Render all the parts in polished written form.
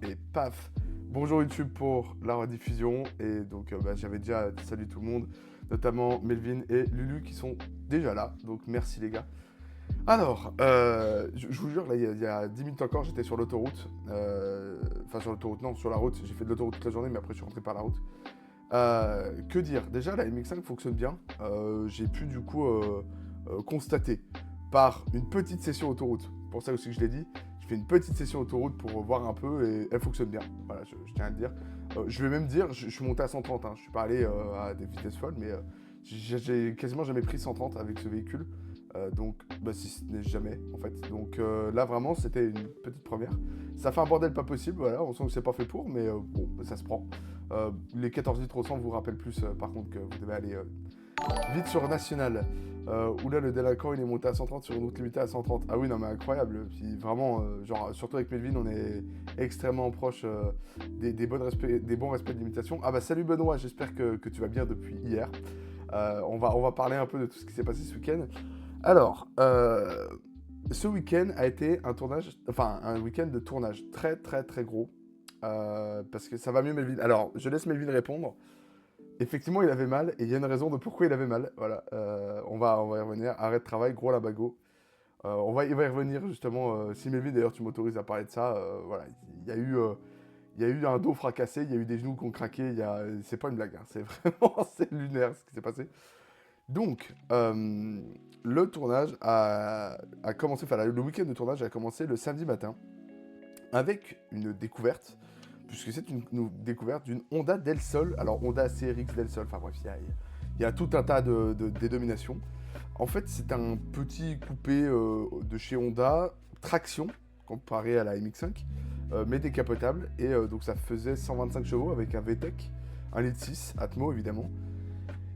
et paf, bonjour YouTube pour la rediffusion. Et donc j'avais déjà salué tout le monde, notamment Melvin et Lulu qui sont déjà là, donc merci les gars. Alors, je vous jure, là il y a 10 minutes encore, j'étais sur l'autoroute, enfin sur l'autoroute, non, sur la route, j'ai fait de l'autoroute toute la journée, mais après je suis rentré par la route. Que dire? Déjà, la MX5 fonctionne bien. J'ai pu du coup constater par une petite session autoroute, pour ça aussi que je l'ai dit, je fais une petite session autoroute pour voir un peu et elle fonctionne bien. Voilà, je tiens à le dire. Je vais même dire, je suis monté à 130, hein. Je suis pas allé à des vitesses folles, mais j'ai quasiment jamais pris 130 avec ce véhicule. Donc, si ce n'est jamais en fait. Donc là, vraiment, c'était une petite première. Ça fait un bordel pas possible, voilà, on sent que c'est pas fait pour, mais bon, ça se prend. Les 14 litres au 100 vous rappellent plus, par contre, que vous devez aller vite sur National. Où là, le délinquant, il est monté à 130 sur une route limitée à 130. Ah oui, non, mais incroyable. Puis vraiment, genre, surtout avec Melvin, on est extrêmement proche des bons respects de limitation. Ah bah, salut Benoît, j'espère que tu vas bien depuis hier. On va parler un peu de tout ce qui s'est passé ce week-end. Alors, ce week-end a été un tournage, enfin, un week-end de tournage très, très, très gros. Parce que ça va mieux Melvin. Alors, je laisse Melvin répondre. Effectivement, il avait mal, et il y a une raison de pourquoi il avait mal. Voilà, on va y revenir. Arrêt de travail, gros labago. Il va y revenir justement. Si Melvin, d'ailleurs, tu m'autorises à parler de ça, voilà, il y a eu un dos fracassé, il y a eu des genoux qui ont craqué. C'est pas une blague, hein, c'est vraiment, c'est lunaire ce qui s'est passé. Donc, le tournage a commencé, enfin, le week-end de tournage a commencé le samedi matin avec une découverte puisque c'est une découverte d'une Honda Del Sol. Alors Honda CRX Del Sol, enfin bref, il y a tout un tas de dénominations. En fait, c'est un petit coupé de chez Honda, traction, comparé à la MX5, mais décapotable. Et donc ça faisait 125 chevaux avec un VTEC, 1,6 litre Atmo évidemment.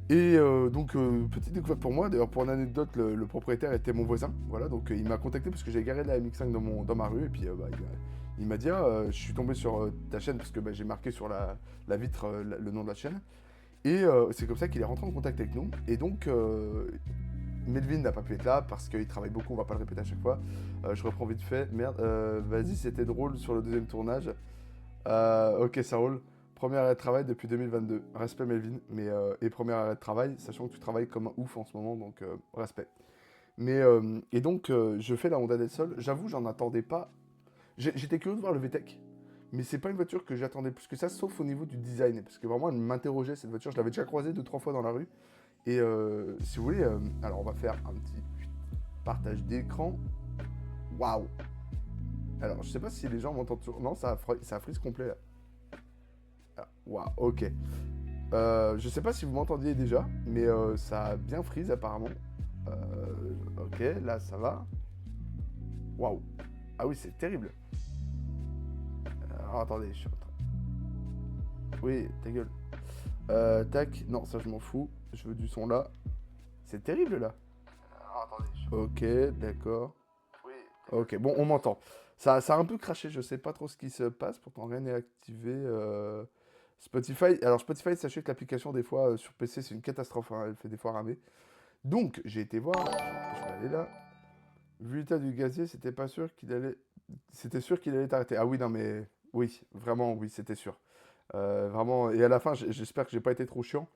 Et donc, petite découverte pour moi. D'ailleurs, pour une anecdote, le propriétaire était mon voisin. Voilà, donc il m'a contacté parce que j'ai garé la MX5 dans ma rue. Et puis, il m'a dit, ah, je suis tombé sur ta chaîne parce que j'ai marqué sur la vitre le nom de la chaîne. Et c'est comme ça qu'il est rentré en contact avec nous. Et donc, Melvin n'a pas pu être là parce qu'il travaille beaucoup, on va pas le répéter à chaque fois. Je reprends vite fait. Merde, vas-y, c'était drôle sur le deuxième tournage. Ok, ça roule. Premier arrêt de travail depuis 2022. Respect Melvin, mais et premier arrêt de travail, sachant que tu travailles comme un ouf en ce moment, donc respect. Mais et donc je fais la Honda del Sol. J'avoue, j'en attendais pas. J'étais curieux de voir le VTEC, mais c'est pas une voiture que j'attendais plus que ça, sauf au niveau du design, parce que vraiment elle m'interrogeait cette voiture. Je l'avais déjà croisée 2 3 fois dans la rue. Et si vous voulez, alors on va faire un petit partage d'écran. Waouh. Alors je sais pas si les gens m'entendent toujours. Non, ça freeze complet là. Ah, waouh, ok. Je sais pas si vous m'entendiez déjà, mais ça a bien freeze apparemment. Ok, là ça va. Waouh. Ah oui, c'est terrible. Alors attendez, je suis en train. Oui, ta gueule. Tac, non, ça je m'en fous. Je veux du son là. C'est terrible là. Alors attendez, Ok, d'accord. Oui. Ok, bon, on m'entend. Ça a un peu craché, je sais pas trop ce qui se passe, pourtant rien n'est activé. Spotify, alors Spotify, sachez que l'application des fois sur PC c'est une catastrophe, hein, elle fait des fois ramer. Donc j'ai été voir, je vais aller là. Vu l'état du gazier, c'était sûr qu'il allait t'arrêter. Ah oui, non mais oui, vraiment oui, c'était sûr. Vraiment, et à la fin, j'espère que j'ai pas été trop chiant,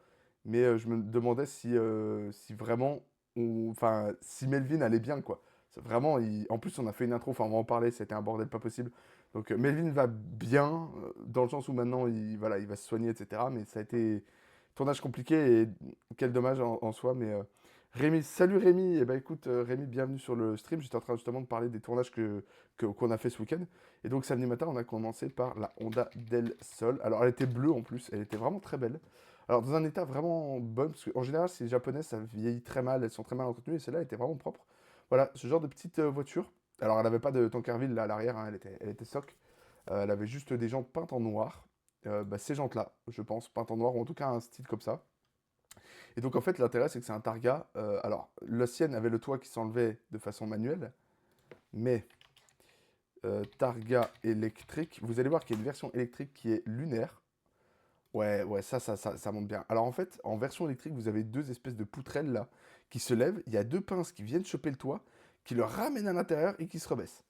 mais je me demandais si vraiment, enfin, si Melvin allait bien, quoi. Vraiment, en plus, on a fait une intro, enfin, on va en parler, c'était un bordel pas possible. Donc, Melvin va bien, dans le sens où maintenant, voilà, il va se soigner, etc. Mais ça a été tournage compliqué et quel dommage en soi, mais Rémi, salut Rémi, et ben écoute Rémi, bienvenue sur le stream. J'étais en train justement de parler des tournages qu'on a fait ce week-end. Et donc samedi matin, on a commencé par la Honda Del Sol. Alors elle était bleue en plus, elle était vraiment très belle. Alors dans un état vraiment bon, parce qu'en général ces japonaises ça vieillit très mal, elles sont très mal entretenues et celle-là était vraiment propre. Voilà, ce genre de petite voiture. Alors elle n'avait pas de Tankerville là à l'arrière, hein, elle était stock. Elle avait juste des jantes peintes en noir. Ces jantes-là, je pense, peintes en noir, ou en tout cas un style comme ça. Et donc en fait l'intérêt c'est que c'est un Targa. Alors la sienne avait le toit qui s'enlevait de façon manuelle, mais Targa électrique, vous allez voir qu'il y a une version électrique qui est lunaire. Ouais, ouais, ça monte bien. Alors en fait, en version électrique, vous avez deux espèces de poutrelles là qui se lèvent. Il y a deux pinces qui viennent choper le toit, qui le ramènent à l'intérieur et qui se rebaissent.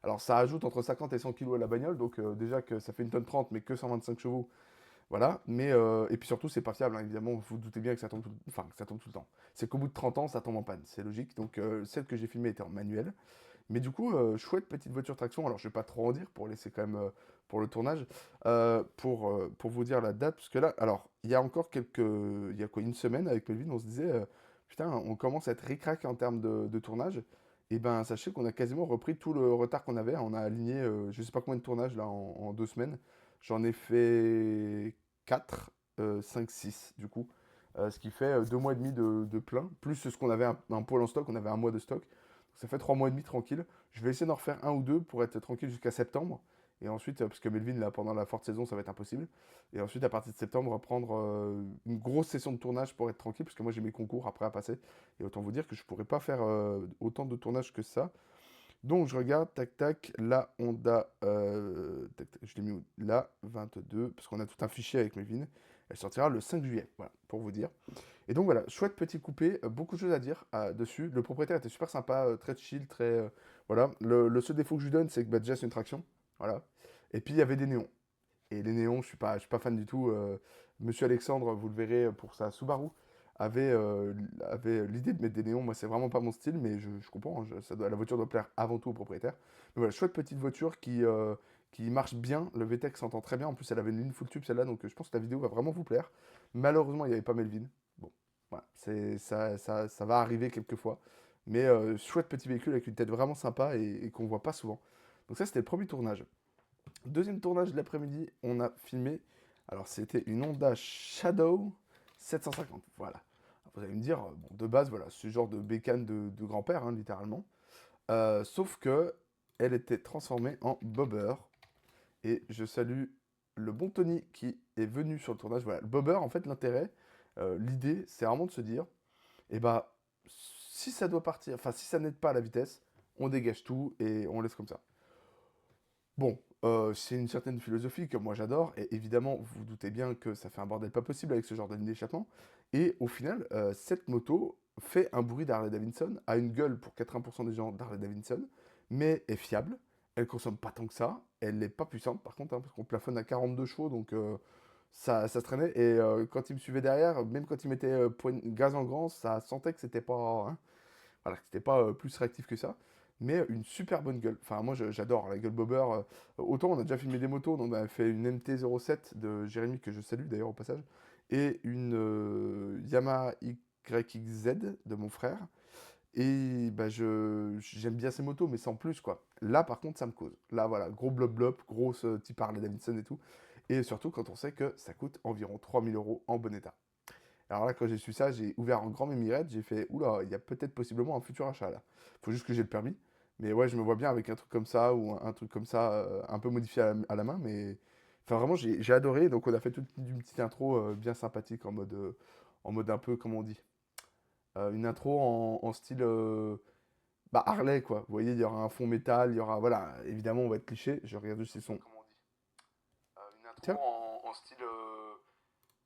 Alors ça ajoute entre 50 et 100 kilos à la bagnole, donc déjà que ça fait 1 tonne 30 mais que 125 chevaux, voilà. Mais, et puis surtout, c'est pas fiable, hein, évidemment, vous vous doutez bien que ça tombe enfin, que ça tombe tout le temps. C'est qu'au bout de 30 ans, ça tombe en panne, c'est logique. Donc celle que j'ai filmée était en manuel. Mais du coup, chouette petite voiture traction. Alors, je vais pas trop en dire pour laisser quand même pour le tournage, pour vous dire la date, parce que là, alors, il y a encore il y a quoi, une semaine avec Melvin, on se disait, putain, on commence à être ric-rac en termes de tournage. Et ben, sachez qu'on a quasiment repris tout le retard qu'on avait. On a aligné, je sais pas combien de tournages là en 2 semaines. J'en ai fait 4, 5, 6 du coup. Ce qui fait 2 mois et demi de plein, plus ce qu'on avait un pôle en stock, on avait un mois de stock. Ça fait 3 mois et demi tranquille. Je vais essayer d'en refaire un ou deux pour être tranquille jusqu'à septembre. Et ensuite, parce que Melvin, là, pendant la forte saison, ça va être impossible. Et ensuite, à partir de septembre, reprendre une grosse session de tournage pour être tranquille, parce que moi, j'ai mes concours après à passer. Et autant vous dire que je pourrais pas faire autant de tournage que ça. Donc, je regarde, tac, tac, la Honda, tac, tac, je l'ai mis où? Là, 22, parce qu'on a tout un fichier avec Melvin. Elle sortira le 5 juillet, voilà, pour vous dire. Et donc voilà, chouette petit coupé, beaucoup de choses à dire dessus. Le propriétaire était super sympa, très chill, très... voilà. Le seul défaut que je lui donne, c'est que bah, déjà c'est une traction. Voilà. Et puis il y avait des néons. Et les néons, je suis pas fan du tout. Monsieur Alexandre, vous le verrez pour sa Subaru, avait l'idée de mettre des néons. Moi, c'est vraiment pas mon style, mais je comprends, hein, la voiture doit plaire avant tout au propriétaire. Mais voilà, chouette petite voiture qui marche bien. Le VTEC s'entend très bien. En plus, elle avait une ligne full tube celle-là, donc je pense que la vidéo va vraiment vous plaire. Malheureusement, il n'y avait pas Melvin. Bon, voilà, ça va arriver quelquefois. Mais chouette petit véhicule avec une tête vraiment sympa et qu'on voit pas souvent. Donc ça, c'était le premier tournage. Deuxième tournage de l'après-midi, on a filmé. Alors, c'était une Honda Shadow 750. Voilà. Vous allez me dire, bon, de base, voilà, ce genre de bécane de grand-père, hein, littéralement. Sauf que elle était transformée en bobber. Et je salue le bon Tony qui est venu sur le tournage. Voilà, le bobber, en fait, l'intérêt, l'idée, c'est vraiment de se dire, eh bah, si ça doit partir, enfin, si ça n'aide pas à la vitesse, on dégage tout et on laisse comme ça. Bon, c'est une certaine philosophie que moi j'adore, et évidemment, vous vous doutez bien que ça fait un bordel pas possible avec ce genre de ligne d'échappement. Et au final, cette moto fait un bruit d'Harley Davidson, a une gueule pour 80% des gens d'Harley Davidson, mais est fiable. Elle consomme pas tant que ça, elle n'est pas puissante par contre, hein, parce qu'on plafonne à 42 chevaux, donc ça se traînait. Et quand il me suivait derrière, même quand il mettait gaz en grand, ça sentait que c'était pas, hein, voilà, que c'était pas plus réactif que ça, mais une super bonne gueule. Enfin, moi j'adore la gueule bobber. Autant on a déjà filmé des motos, on a fait une MT-07 de Jérémy, que je salue d'ailleurs au passage, et une Yamaha YXZ de mon frère. Et bah, j'aime bien ces motos, mais sans plus quoi. Là par contre, ça me cause. Là voilà, gros blob blob, grosse type Harley Davidson et tout. Et surtout quand on sait que ça coûte environ 3 000 € en bon état. Alors là, quand j'ai su ça, j'ai ouvert un grand mémirette, j'ai fait, oula, il y a peut-être possiblement un futur achat là. Faut juste que j'ai le permis. Mais ouais, je me vois bien avec un truc comme ça, ou un truc comme ça, un peu modifié à la main, mais... Enfin, vraiment, j'ai adoré, donc on a fait toute une petite intro bien sympathique, en mode un peu, comment on dit, une intro en style bah, Harley, quoi. Vous voyez, il y aura un fond métal, il y aura, voilà, évidemment, on va être cliché, je regarde juste ces sons. Comment on dit une intro tiens, en style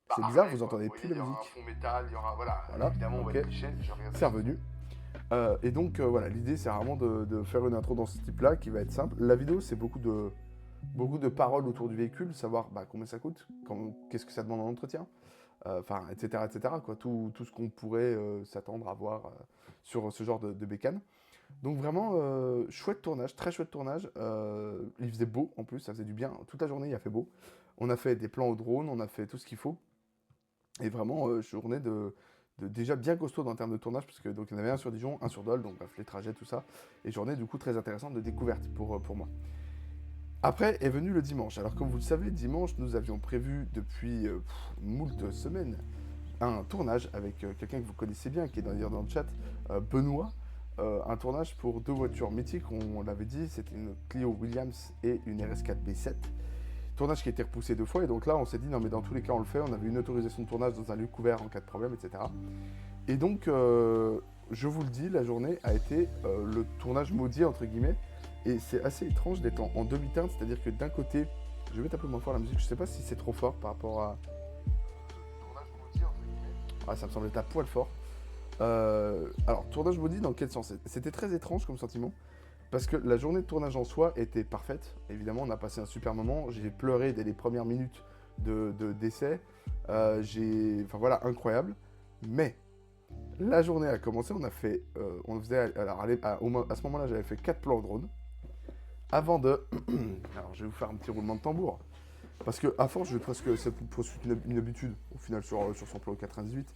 bah, c'est bizarre, Harley, vous entendez plus la musique. Il y aura un fond métal, il y aura, voilà, évidemment, on va être cliché, je regarde c'est revenu. Et donc voilà, l'idée c'est vraiment de faire une intro dans ce type-là qui va être simple. La vidéo c'est beaucoup de paroles autour du véhicule, savoir bah, combien ça coûte, qu'est-ce que ça demande en entretien, enfin etc. quoi, tout ce qu'on pourrait s'attendre à voir sur ce genre de bécane. Donc vraiment chouette tournage, très chouette tournage. Il faisait beau en plus, ça faisait du bien. Toute la journée il a fait beau. On a fait des plans au drone, on a fait tout ce qu'il faut. Et vraiment journée déjà bien costaud en termes de tournage, parce que donc il y en avait un sur Dijon, un sur Dole, donc bref, les trajets, tout ça. Et journée du coup très intéressante de découverte pour moi. Après est venu le dimanche. Alors comme vous le savez, dimanche, nous avions prévu depuis moult semaines un tournage avec quelqu'un que vous connaissez bien, qui est dans le chat, Benoît. Un tournage pour deux voitures mythiques, on l'avait dit, c'était une Clio Williams et une RS4 B7. Tournage qui a été repoussé 2 fois, et donc là on s'est dit non mais dans tous les cas on le fait, on avait une autorisation de tournage dans un lieu couvert en cas de problème, etc. Et donc je vous le dis, la journée a été le tournage maudit entre guillemets, et c'est assez étrange d'être en demi-teinte, c'est-à-dire que d'un côté, je vais mettre un peu moins fort la musique, je sais pas si c'est trop fort par rapport à... Tournage maudit entre guillemets. Ah ça me semble être à poil fort. Alors tournage maudit dans quel sens? C'était très étrange comme sentiment, parce que la journée de tournage en soi était parfaite. Évidemment, on a passé un super moment. J'ai pleuré dès les premières minutes d'essai. Enfin voilà, incroyable. Mais la journée a commencé, on a fait, on faisait, alors à ce moment-là, j'avais fait 4 plans au drone. Avant de, alors je vais vous faire un petit roulement de tambour. Parce que à force, je vais presque, c'est presque une habitude au final sur son plan 98.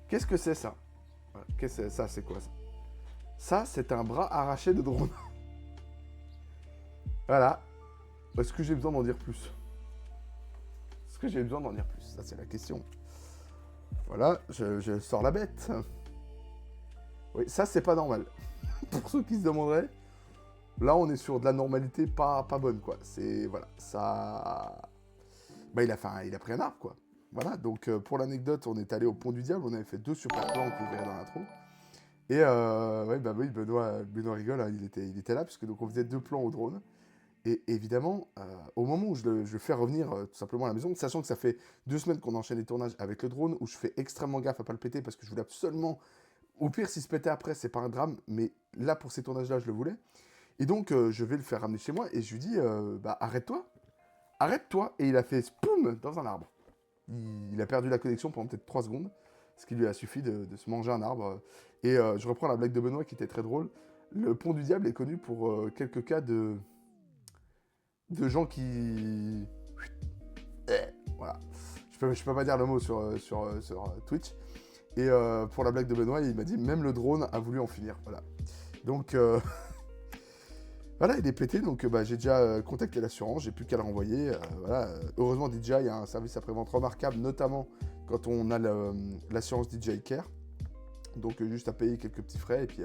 Qu'est-ce que c'est ça? Voilà. Qu'est-ce que c'est ça? C'est quoi ça? Ça, c'est un bras arraché de drone. Voilà. Est-ce que j'ai besoin d'en dire plus? Est-ce que j'ai besoin d'en dire plus? Ça, c'est la question. Voilà, je sors la bête. Oui, ça, c'est pas normal. Pour ceux qui se demanderaient, là, on est sur de la normalité pas bonne, quoi. C'est, voilà, ça... Bah, il a pris un arbre, quoi. Voilà, donc pour l'anecdote, on est allé au Pont du Diable, on avait fait 2 super plans que vous verrez dans l'intro. Et ouais, bah oui, Benoît rigole, hein, il était là, puisque donc on faisait 2 plans au drone. Et évidemment, au moment où je le fais revenir tout simplement à la maison, sachant que ça fait 2 semaines qu'on enchaîne les tournages avec le drone, où je fais extrêmement gaffe à pas le péter, parce que je voulais absolument... Au pire, s'il se pétait après, c'est pas un drame, mais là, pour ces tournages-là, je le voulais. Et donc, je vais le faire ramener chez moi, et je lui dis, bah arrête-toi, arrête-toi. Et il a fait spoum dans un arbre. Il a perdu la connexion pendant peut-être 3 secondes, ce qui lui a suffi de se manger un arbre. Et je reprends la blague de Benoît qui était très drôle. Le Pont du Diable est connu pour quelques cas de gens qui... Voilà. Je peux pas dire le mot sur Twitch. Et pour la blague de Benoît, il m'a dit, même le drone a voulu en finir. Voilà. Donc, voilà, il est pété, donc bah, j'ai déjà contacté l'assurance, j'ai plus qu'à le renvoyer. Voilà. Heureusement, DJI a un service après-vente remarquable, notamment quand on a l'assurance DJI Care. Donc juste à payer quelques petits frais, et puis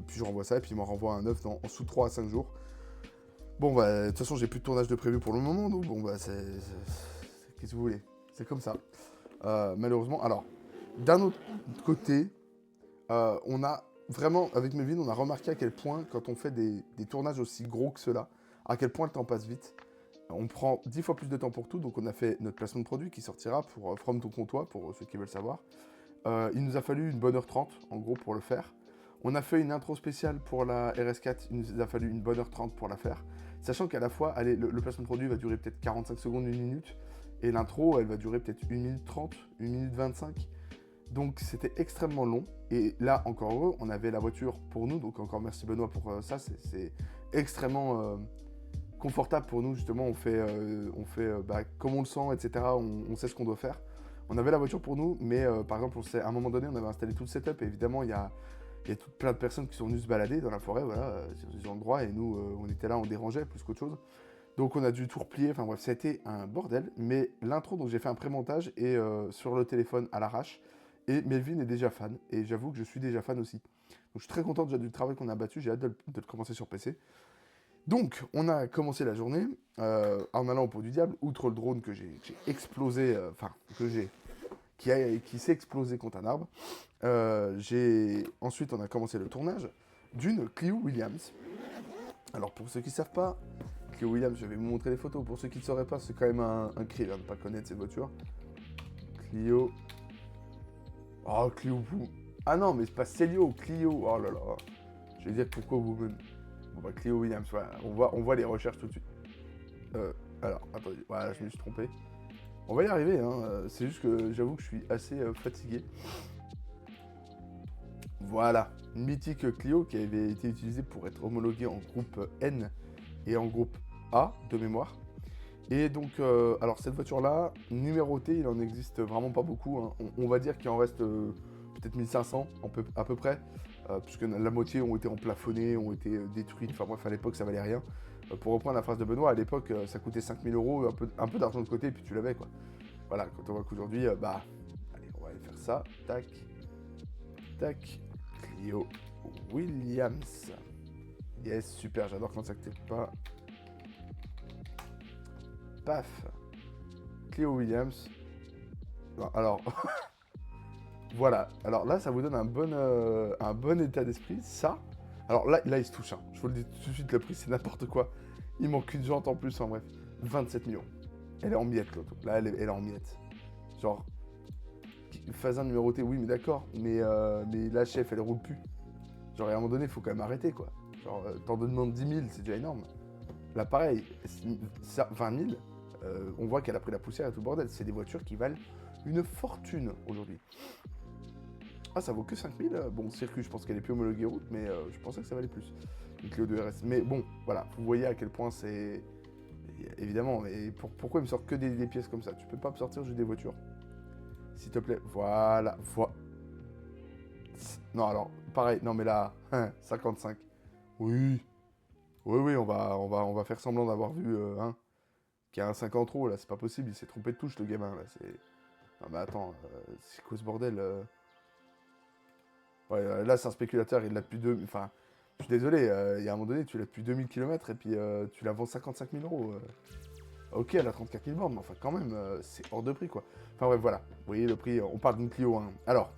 je renvoie ça, et puis il m'en renvoie un neuf en sous 3 à 5 jours. Bon, bah, de toute façon, j'ai plus de tournage de prévu pour le moment, donc bon, bah, qu'est-ce que vous voulez? C'est comme ça. Malheureusement. Alors, d'un autre côté, on a vraiment, avec Melvin, on a remarqué à quel point, quand on fait des tournages aussi gros que cela, à quel point le temps passe vite. On prend 10 fois plus de temps pour tout, donc on a fait notre placement de produit qui sortira pour From ton comptoir, pour ceux qui veulent savoir. Il nous a fallu une bonne heure 30, en gros, pour le faire. On a fait une intro spéciale pour la RS4, il nous a fallu une bonne heure 30 pour la faire. Sachant qu'à la fois, allez, le placement de produit va durer peut-être 45 secondes, 1 minute, et l'intro, elle va durer peut-être 1 minute 30, 1 minute 25. Donc c'était extrêmement long, et là, encore heureux, on avait la voiture pour nous, donc encore merci Benoît pour ça, c'est extrêmement confortable pour nous, justement, on fait bah, comme on le sent, etc., on sait ce qu'on doit faire. On avait la voiture pour nous, mais par exemple, à un moment donné, on avait installé tout le setup, et évidemment, il y a plein de personnes qui sont venues se balader dans la forêt, voilà, sur des endroits, et nous, on était là, on dérangeait plus qu'autre chose. Donc on a dû tout replier, enfin bref, ça a été un bordel, mais l'intro, donc j'ai fait un pré-montage, et sur le téléphone à l'arrache, et Melvin est déjà fan, et j'avoue que je suis déjà fan aussi. Donc je suis très content déjà du travail qu'on a battu, j'ai hâte de le commencer sur PC. Donc, on a commencé la journée en allant au Pont du Diable, outre le drone que j'ai explosé, qui s'est explosé contre un arbre. Ensuite, on a commencé le tournage d'une Clio Williams. Alors, pour ceux qui ne savent pas, Clio Williams, je vais vous montrer les photos. Pour ceux qui ne sauraient pas, c'est quand même un cri de ne pas connaître cette voiture. Clio. Oh, Clio. Ah non, mais c'est pas Célio, Clio. Oh là là. Je vais dire pourquoi vous me... Bon bah Clio Williams, voilà. On voit les recherches tout de suite. Alors, attendez, voilà, je me suis trompé. On va y arriver, hein. C'est juste que j'avoue que je suis assez fatigué. Voilà, une mythique Clio qui avait été utilisée pour être homologuée en groupe N et en groupe A de mémoire. Et donc, alors cette voiture-là, numérotée, il en existe vraiment pas beaucoup, hein. On va dire qu'il en reste peut-être 1500 à peu près. Puisque la moitié ont été emplafonnés, ont été détruites. Enfin bref, à l'époque, ça valait rien. Pour reprendre la phrase de Benoît, à l'époque, ça coûtait 5000 €, un peu d'argent de côté, et puis tu l'avais, quoi. Voilà, quand on voit qu'aujourd'hui, bah, allez, on va aller faire ça. Tac, tac, Clio Williams. Yes, super, j'adore quand ça clique pas. Paf, Clio Williams. Non, alors... Voilà, alors là, ça vous donne un bon état d'esprit. Ça, alors là, il se touche, hein. Je vous le dis tout de suite, le prix, c'est n'importe quoi. Il manque une jante en plus, en bref. 27 millions. Elle est en miettes, l'auto. Là, elle est en miettes. Genre, phase 1 numéroté, oui, mais d'accord. Mais la chef, elle roule plus. Genre, à un moment donné, il faut quand même arrêter, quoi. Genre, t'en demandes 10 000, c'est déjà énorme. Là, pareil, 20 000, on voit qu'elle a pris la poussière et tout le bordel. C'est des voitures qui valent une fortune aujourd'hui. Ah, ça vaut que 5 000. Bon, circuit, je pense qu'elle est plus homologuée route, mais je pensais que ça valait plus. Une Clio 2 RS. Mais bon, voilà, vous voyez à quel point c'est... Évidemment, mais pourquoi il me sort que des pièces comme ça? Tu peux pas me sortir juste des voitures? S'il te plaît, voilà, Non, alors, pareil, non mais là, 55. Oui, oui, on va faire semblant d'avoir vu qu'il y a un 5 en trop, là, c'est pas possible, il s'est trompé de touche, le gamin, là, c'est... Non mais attends, c'est quoi ce bordel Ouais, là, c'est un spéculateur, il l'a depuis deux... Enfin, je suis désolé, il y a un moment donné, tu l'as depuis 2000 km et puis tu la vends 55 000 euros. Ok, elle a 34 000 bornes, mais enfin, quand même, c'est hors de prix, quoi. Enfin, bref, voilà. Vous voyez le prix, on parle d'une Clio 1. Alors,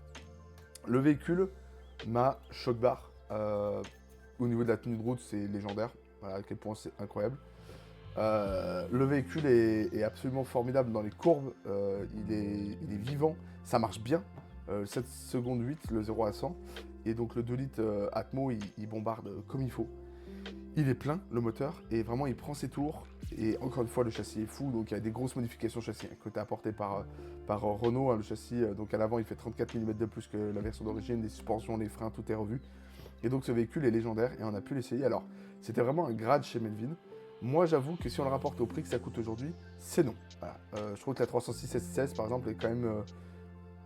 le véhicule, ma choc bar. Au niveau de la tenue de route, c'est légendaire. Voilà à quel point c'est incroyable. Le véhicule est absolument formidable dans les courbes. Il est vivant. Ça marche bien. 7 secondes 8, le 0 à 100. Et donc le 2 litres Atmo, il bombarde comme il faut. Il est plein, le moteur, et vraiment il prend ses tours. Et encore une fois, le châssis est fou, donc il y a des grosses modifications châssis qui ont été apportées par Renault. Le châssis, donc à l'avant, il fait 34 mm de plus que la version d'origine, les suspensions, les freins, tout est revu. Et donc ce véhicule est légendaire et on a pu l'essayer. Alors, c'était vraiment un grade chez Melvin. Moi, j'avoue que si on le rapporte au prix que ça coûte aujourd'hui, c'est non. Voilà. Je trouve que la 306 S16, par exemple, est quand même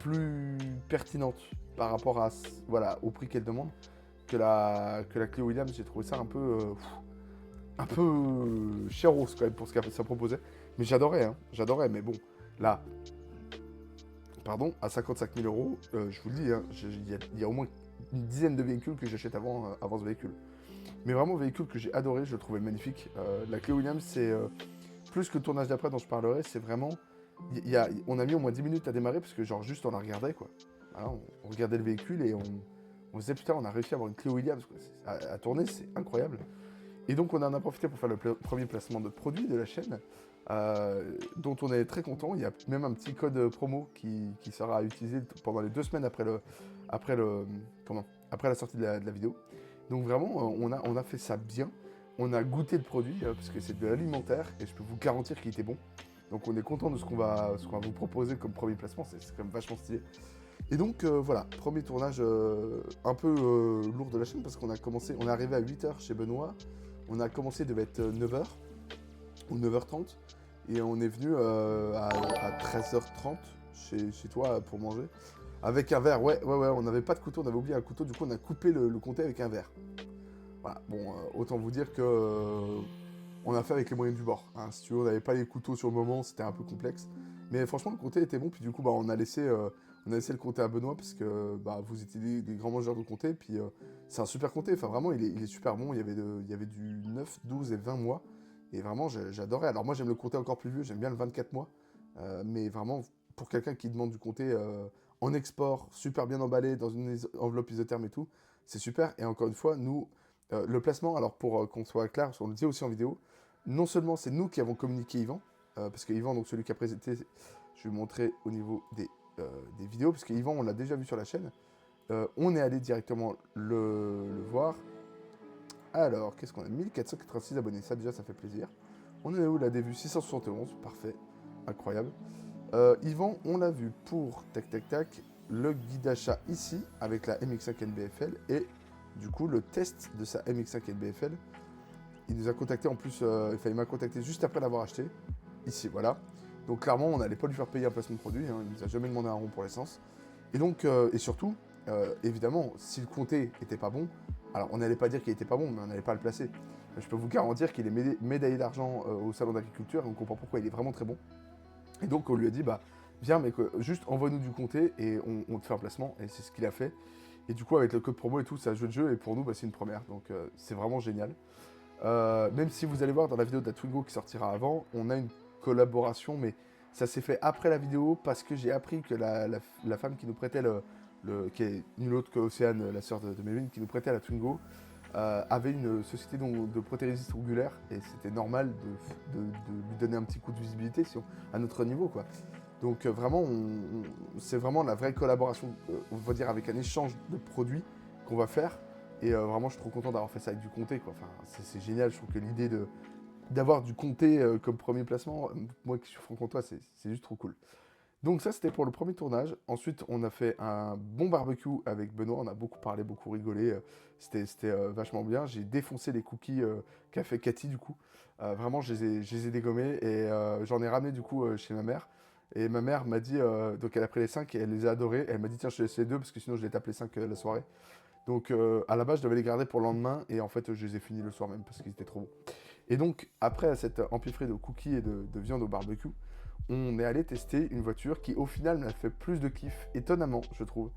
plus pertinente par rapport à, voilà, au prix qu'elle demande que la Clio Williams. J'ai trouvé ça un peu chéros quand même pour ce que ça proposait. Mais j'adorais, mais bon, là, pardon, à 55 000 euros, je vous le dis, hein, il y a au moins une dizaine de véhicules que j'achète avant ce véhicule. Mais vraiment, véhicule que j'ai adoré, je le trouvais magnifique. La Clio Williams, c'est plus que le tournage d'après dont je parlerai, c'est vraiment... on a mis au moins 10 minutes à démarrer parce que genre juste on la regardait quoi. Voilà, on regardait le véhicule et on se disait putain on a réussi à avoir une Clio Williams quoi. À tourner, c'est incroyable. Et donc on en a profité pour faire le premier placement de produit de la chaîne, dont on est très content. Il y a même un petit code promo qui sera utilisé pendant les 2 semaines après la sortie de la vidéo. Donc vraiment, on a fait ça bien. On a goûté le produit, parce que c'est de l'alimentaire, et je peux vous garantir qu'il était bon. Donc on est content de ce qu'on va vous proposer comme premier placement, c'est quand même vachement stylé. Et donc voilà, premier tournage un peu lourd de la chaîne, parce qu'on est arrivé à 8h chez Benoît. On a commencé, devait être 9h ou 9h30. Et on est venu à 13h30 chez toi pour manger. Avec un verre, ouais, on n'avait pas de couteau, on avait oublié un couteau, du coup on a coupé le comté avec un verre. Voilà, bon, autant vous dire que on a fait avec les moyens du bord. Hein. Si tu veux, on n'avait pas les couteaux sur le moment, c'était un peu complexe. Mais franchement, le comté était bon, puis du coup, on a laissé le comté à Benoît, parce que vous étiez des grands mangeurs de comté, puis c'est un super comté, enfin vraiment, il est super bon, il y avait du 9, 12 et 20 mois, et vraiment, j'adorais. Alors moi, j'aime le comté encore plus vieux, j'aime bien le 24 mois, mais vraiment, pour quelqu'un qui demande du comté en export, super bien emballé, dans une enveloppe isotherme et tout, c'est super, et encore une fois, nous... le placement, alors pour qu'on soit clair, parce qu'on le dit aussi en vidéo, non seulement c'est nous qui avons communiqué Yvan, parce que Yvan, donc celui qui a présenté, je vais vous montrer au niveau des vidéos, parce que Yvan, on l'a déjà vu sur la chaîne, on est allé directement le voir. Alors, qu'est-ce qu'on a? 1486 abonnés, ça déjà, ça fait plaisir. On est où là? Des vues 671, parfait, incroyable. Yvan, on l'a vu pour, tac, le guide d'achat ici, avec la MX5 NBFL, et du coup, le test de sa MX5 NBFL. Il nous a contacté en plus, il m'a contacté juste après l'avoir acheté. Ici, voilà. Donc clairement, on n'allait pas lui faire payer un placement de produit. Hein, il nous a jamais demandé un rond pour l'essence. Et donc, et surtout, évidemment, si le comté était pas bon, alors on n'allait pas dire qu'il était pas bon, mais on n'allait pas le placer. Je peux vous garantir qu'il est médaillé d'argent au salon d'agriculture et on comprend pourquoi il est vraiment très bon. Et donc on lui a dit, viens, mais juste envoie-nous du comté et on te fait un placement. Et c'est ce qu'il a fait. Et du coup, avec le code promo et tout, ça joue de jeu. Et pour nous, c'est une première. Donc c'est vraiment génial. Même si vous allez voir dans la vidéo de la Twingo qui sortira avant, on a une collaboration, mais ça s'est fait après la vidéo parce que j'ai appris que la femme qui nous prêtait qui est nulle autre que Océane, la sœur de Melvin, qui nous prêtait la Twingo, avait une société de prothésiste ongulaire et c'était normal de lui donner un petit coup de visibilité à notre niveau, quoi. Donc vraiment, c'est vraiment la vraie collaboration, on va dire, avec un échange de produits qu'on va faire. Et vraiment, je suis trop content d'avoir fait ça avec du comté, quoi. Enfin, c'est génial. Je trouve que l'idée d'avoir du comté comme premier placement, moi qui suis franc-comtois, c'est juste trop cool. Donc ça, c'était pour le premier tournage. Ensuite, on a fait un bon barbecue avec Benoît. On a beaucoup parlé, beaucoup rigolé. C'était vachement bien. J'ai défoncé les cookies qu'a fait Cathy, du coup. Vraiment, je les ai dégommés et j'en ai ramené, du coup, chez ma mère. Et ma mère m'a dit, donc elle a pris les 5 et elle les a adorés. Elle m'a dit, tiens, je te laisse les 2 parce que sinon je les tape les 5 la soirée. Donc à la base, je devais les garder pour le lendemain. Et en fait, je les ai finis le soir même parce qu'ils étaient trop bons. Et donc, après cette empiffrée de cookies et de viande au barbecue, on est allé tester une voiture qui, au final, m'a fait plus de kiff, étonnamment, je trouve,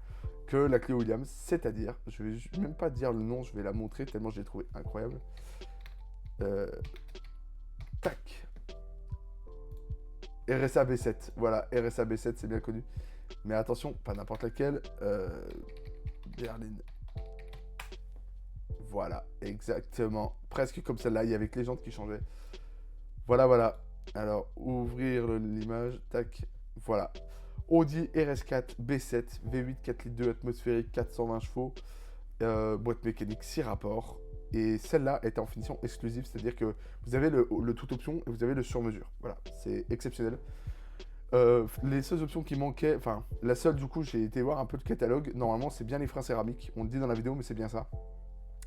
que la Clio Williams. C'est-à-dire, je vais même pas dire le nom, je vais la montrer tellement je l'ai trouvée incroyable. Euh, Tac. RSA B7. Voilà, RSA B7, c'est bien connu. Mais attention, pas n'importe laquelle. Berline. Voilà, exactement. Presque comme celle-là, il y avait que les jantes qui changeaient. Voilà, voilà. Alors, ouvrir l'image. Tac. Voilà. Audi RS4 B7 V8 4 litres 2 atmosphérique 420 chevaux. Boîte mécanique 6 rapports. Et celle-là est en finition exclusive, c'est-à-dire que vous avez le tout option et vous avez le sur-mesure. Voilà, c'est exceptionnel. Les seules options qui manquaient, enfin, la seule du coup, j'ai été voir un peu le catalogue. Normalement, c'est bien les freins céramiques. On le dit dans la vidéo, mais c'est bien ça.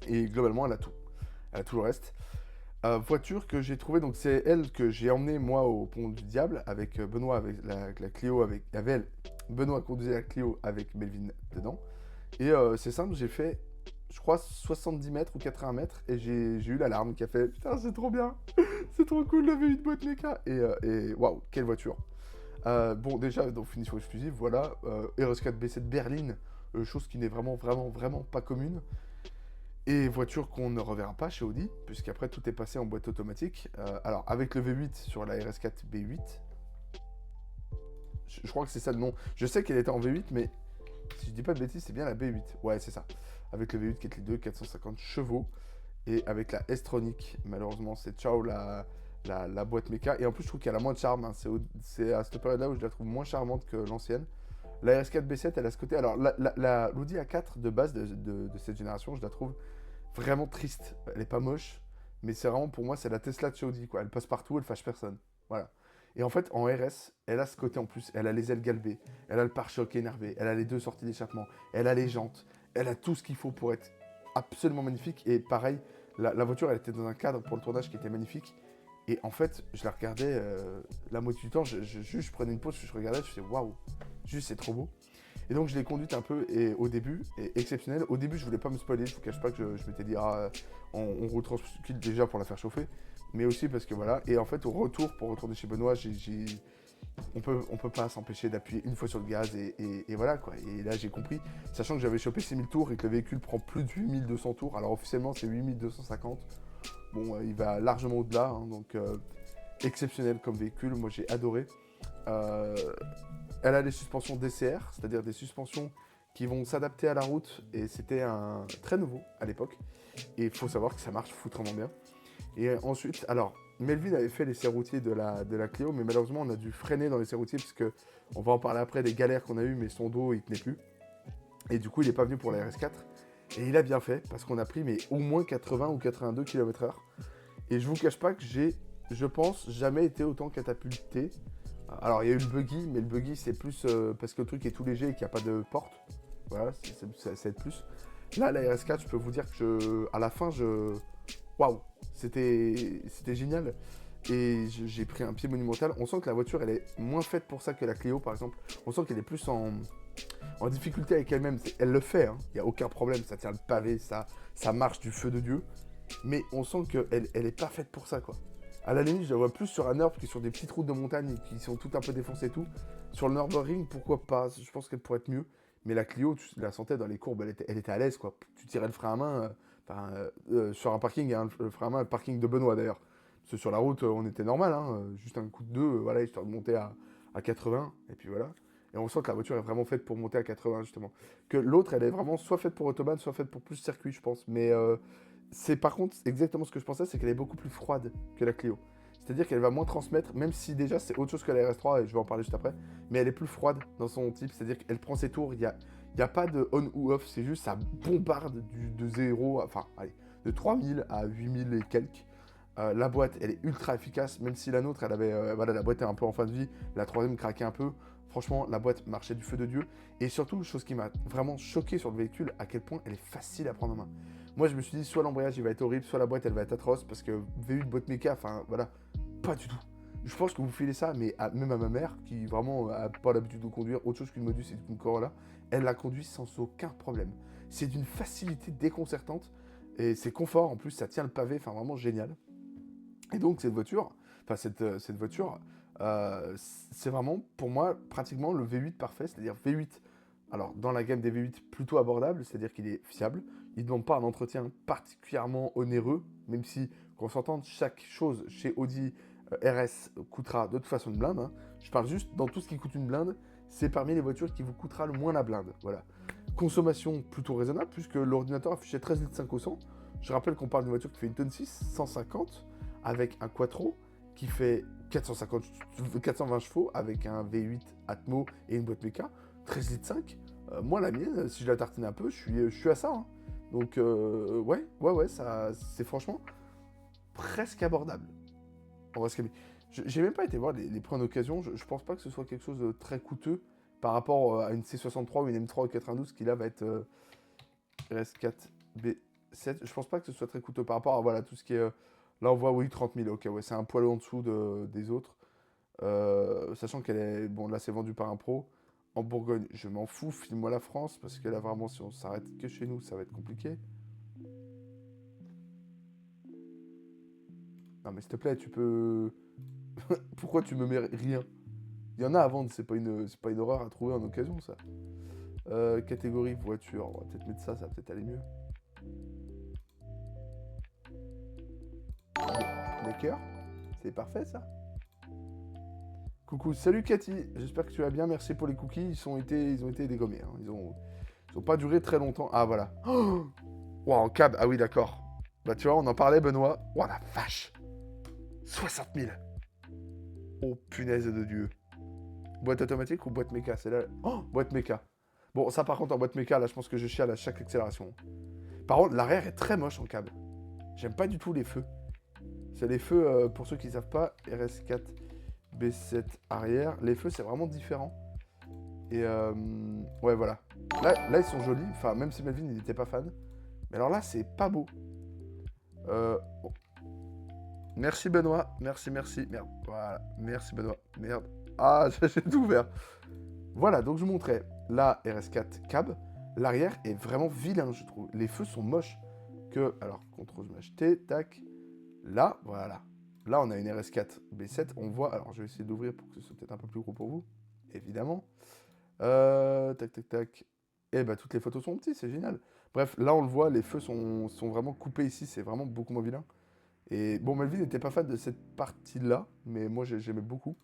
Et globalement, elle a tout. Elle a tout le reste. Voiture que j'ai trouvée, donc c'est elle que j'ai emmenée moi au Pont du Diable avec Benoît, avec la Clio, avec elle. Benoît conduisait la Clio avec Melvin dedans. Et c'est simple, j'ai fait, je crois, 70 mètres ou 80 mètres et j'ai eu l'alarme qui a fait putain, c'est trop bien, c'est trop cool la V8 boîte méca. Et waouh, quelle voiture. Bon, déjà, donc finition exclusive, voilà. RS4 B7 Berline, chose qui n'est vraiment pas commune. Et voiture qu'on ne reverra pas chez Audi, puisqu'après tout est passé en boîte automatique. Alors, avec le V8 sur la RS4 B8, je crois que c'est ça le nom. Je sais qu'elle était en V8, mais si je dis pas de bêtises, c'est bien la B8. Ouais, c'est ça. Avec le V8 4 litres 2, 450 chevaux. Et avec la S-Tronic, malheureusement, c'est ciao la boîte méca. Et en plus, je trouve qu'elle a moins de charme. Hein. C'est à cette période-là où je la trouve moins charmante que l'ancienne. La RS4 B7, elle a ce côté. Alors, l'Audi A4 de base de cette génération, je la trouve vraiment triste. Elle est pas moche, mais c'est vraiment pour moi, c'est la Tesla de chez Audi, quoi. Elle passe partout, elle fâche personne. Voilà. Et en fait, en RS, elle a ce côté en plus. Elle a les ailes galbées, elle a le pare-choc énervé, elle a les deux sorties d'échappement, elle a les jantes, elle a tout ce qu'il faut pour être absolument magnifique. Et pareil, la voiture, elle était dans un cadre pour le tournage qui était magnifique. Et en fait, je la regardais la moitié du temps, je prenais une pause, je regardais, je faisais waouh, juste c'est trop beau. Et donc je l'ai conduite un peu et au début, et exceptionnel. Au début, je voulais pas me spoiler, je vous cache pas que je m'étais dit, ah, on retranscule déjà pour la faire chauffer, mais aussi parce que voilà. Et en fait, au retour, pour retourner chez Benoît, on peut pas s'empêcher d'appuyer une fois sur le gaz et voilà quoi. Et là, j'ai compris, sachant que j'avais chopé 6000 tours et que le véhicule prend plus de 8200 tours. Alors officiellement, c'est 8250. Bon, il va largement au-delà, hein, donc exceptionnel comme véhicule. Moi, j'ai adoré. Euh, Elle a des suspensions DCR, c'est-à-dire des suspensions qui vont s'adapter à la route, et c'était un très nouveau à l'époque. Et il faut savoir que ça marche foutrement bien. Et ensuite, alors, Melvin avait fait les serroutiers de la Clio, mais malheureusement, on a dû freiner dans les serroutiers, puisque on va en parler après des galères qu'on a eues, mais son dos, il tenait plus. Et du coup, il n'est pas venu pour la RS4. Et il a bien fait, parce qu'on a pris mais au moins 80 ou 82 km/h. Et je vous cache pas que j'ai, je pense, jamais été autant catapulté. Alors il y a eu le buggy, mais le buggy c'est plus parce que le truc est tout léger et qu'il n'y a pas de porte. Voilà, ça aide plus. Là, la RS4, je peux vous dire que à la fin, waouh, c'était génial. Et j'ai pris un pied monumental. On sent que la voiture, elle est moins faite pour ça que la Clio, par exemple. On sent qu'elle est plus en difficulté avec elle-même. Elle le fait, hein. Il n'y a aucun problème. Ça tient le pavé, ça marche du feu de Dieu. Mais on sent qu'elle elle est pas faite pour ça, quoi. À la limite, je la vois plus sur un Nürburgring que sur des petites routes de montagne qui sont toutes un peu défoncées et tout. Sur le Nürburgring, pourquoi pas? Je pense qu'elle pourrait être mieux. Mais la Clio, tu la sentais dans les courbes, elle était à l'aise, quoi. Tu tirais le frein à main, sur un parking, hein, le frein à main, le parking de Benoît d'ailleurs. Parce que sur la route, on était normal, hein, juste un coup de deux, voilà, histoire de monter à 80, et puis voilà. Et on sent que la voiture est vraiment faite pour monter à 80, justement. Que l'autre, elle est vraiment soit faite pour autobahn, soit faite pour plus circuit, je pense. Mais c'est par contre exactement ce que je pensais, c'est qu'elle est beaucoup plus froide que la Clio. C'est-à-dire qu'elle va moins transmettre, même si déjà c'est autre chose que la RS3, et je vais en parler juste après, mais elle est plus froide dans son type, c'est-à-dire qu'elle prend ses tours, il Il n'y a pas de on ou off, c'est juste ça bombarde de 0, enfin, allez, de 3000 à 8000 et quelques. La boîte, elle est ultra efficace, même si la nôtre, elle avait, voilà, la boîte est un peu en fin de vie, la troisième craquait un peu. Franchement, la boîte marchait du feu de Dieu. Et surtout, chose qui m'a vraiment choqué sur le véhicule, à quel point elle est facile à prendre en main. Moi, je me suis dit, soit l'embrayage, il va être horrible, soit la boîte, elle va être atroce, parce que V8 boîte méca, enfin, voilà, pas du tout. Je pense que vous filez ça, mais même à ma mère, qui vraiment a pas l'habitude de conduire autre chose qu'une Modus et qu'une Corolla, elle la conduit sans aucun problème. C'est d'une facilité déconcertante, et c'est confort, en plus, ça tient le pavé, enfin, vraiment génial. Et donc cette voiture, cette voiture, c'est vraiment pour moi pratiquement le V8 parfait, c'est-à-dire V8. Alors dans la gamme des V8 plutôt abordable, c'est-à-dire qu'il est fiable, il ne demande pas un entretien particulièrement onéreux, même si qu'on s'entende, chaque chose chez Audi RS coûtera de toute façon une blinde. Hein. Je parle juste dans tout ce qui coûte une blinde, c'est parmi les voitures qui vous coûtera le moins la blinde. Voilà. Consommation plutôt raisonnable puisque l'ordinateur affichait 13,5 litres au 100. Je rappelle qu'on parle d'une voiture qui fait une tonne 6, 150 avec un quattro qui fait 420 chevaux avec un V8 Atmo et une boîte méca, 13 litres 5. Moi, la mienne, si je la tartine un peu, je suis à ça. Hein. Donc, ouais, ça, c'est franchement presque abordable. On va se calmer. J'ai même pas été voir les prix en occasion. Je pense pas que ce soit quelque chose de très coûteux par rapport à une C63 ou une M3 92 qui là va être RS4 B7. Je pense pas que ce soit très coûteux par rapport à voilà, tout ce qui est. Là, on voit, oui, 30 000. Ok, ouais, c'est un poil en dessous des autres. Sachant qu'elle est. Bon, là, c'est vendu par un pro. En Bourgogne, je m'en fous. File-moi la France. Parce que là, vraiment, si on s'arrête que chez nous, ça va être compliqué. Non, mais s'il te plaît, tu peux. Pourquoi tu me mets rien? Il y en a à vendre, c'est pas une horreur à trouver en occasion, ça. Catégorie voiture. On va peut-être mettre ça va peut-être aller mieux. D'accord. C'est parfait, ça. Coucou, salut Cathy, j'espère que tu vas bien, merci pour les cookies, ils ont été dégommés, hein. Ils ont pas duré très longtemps. Ah voilà. Oh wow, en cab, ah oui d'accord. Bah tu vois, on en parlait Benoît. Oh la vache 60 000. Oh punaise de Dieu. Boîte automatique ou boîte méca? C'est là. Oh, boîte méca. Bon, ça par contre en boîte méca, là je pense que je chiale à chaque accélération. Par contre, l'arrière est très moche en cab. J'aime pas du tout les feux. C'est les feux, pour ceux qui savent pas, RS4 B7 arrière. Les feux, c'est vraiment différent. Et ouais, voilà. Là, ils sont jolis. Enfin, même si Melvin, il n'était pas fan. Mais alors là, c'est pas beau. Bon. Merci Benoît. Merci. Merde. Voilà. Merci Benoît. Merde. Ah, j'ai tout ouvert. Voilà, donc je vous montrais la RS4 cab. L'arrière est vraiment vilain, je trouve. Les feux sont moches. Alors, CTRL-T, tac. Là, voilà. Là, on a une RS4 B7. On voit. Alors, je vais essayer d'ouvrir pour que ce soit peut-être un peu plus gros pour vous. Évidemment. Tac. Et bah, toutes les photos sont petites, c'est génial. Bref, là, on le voit, les feux sont vraiment coupés ici. C'est vraiment beaucoup moins vilain. Et bon, Melvin n'était pas fan de cette partie-là. Mais moi, j'aimais beaucoup.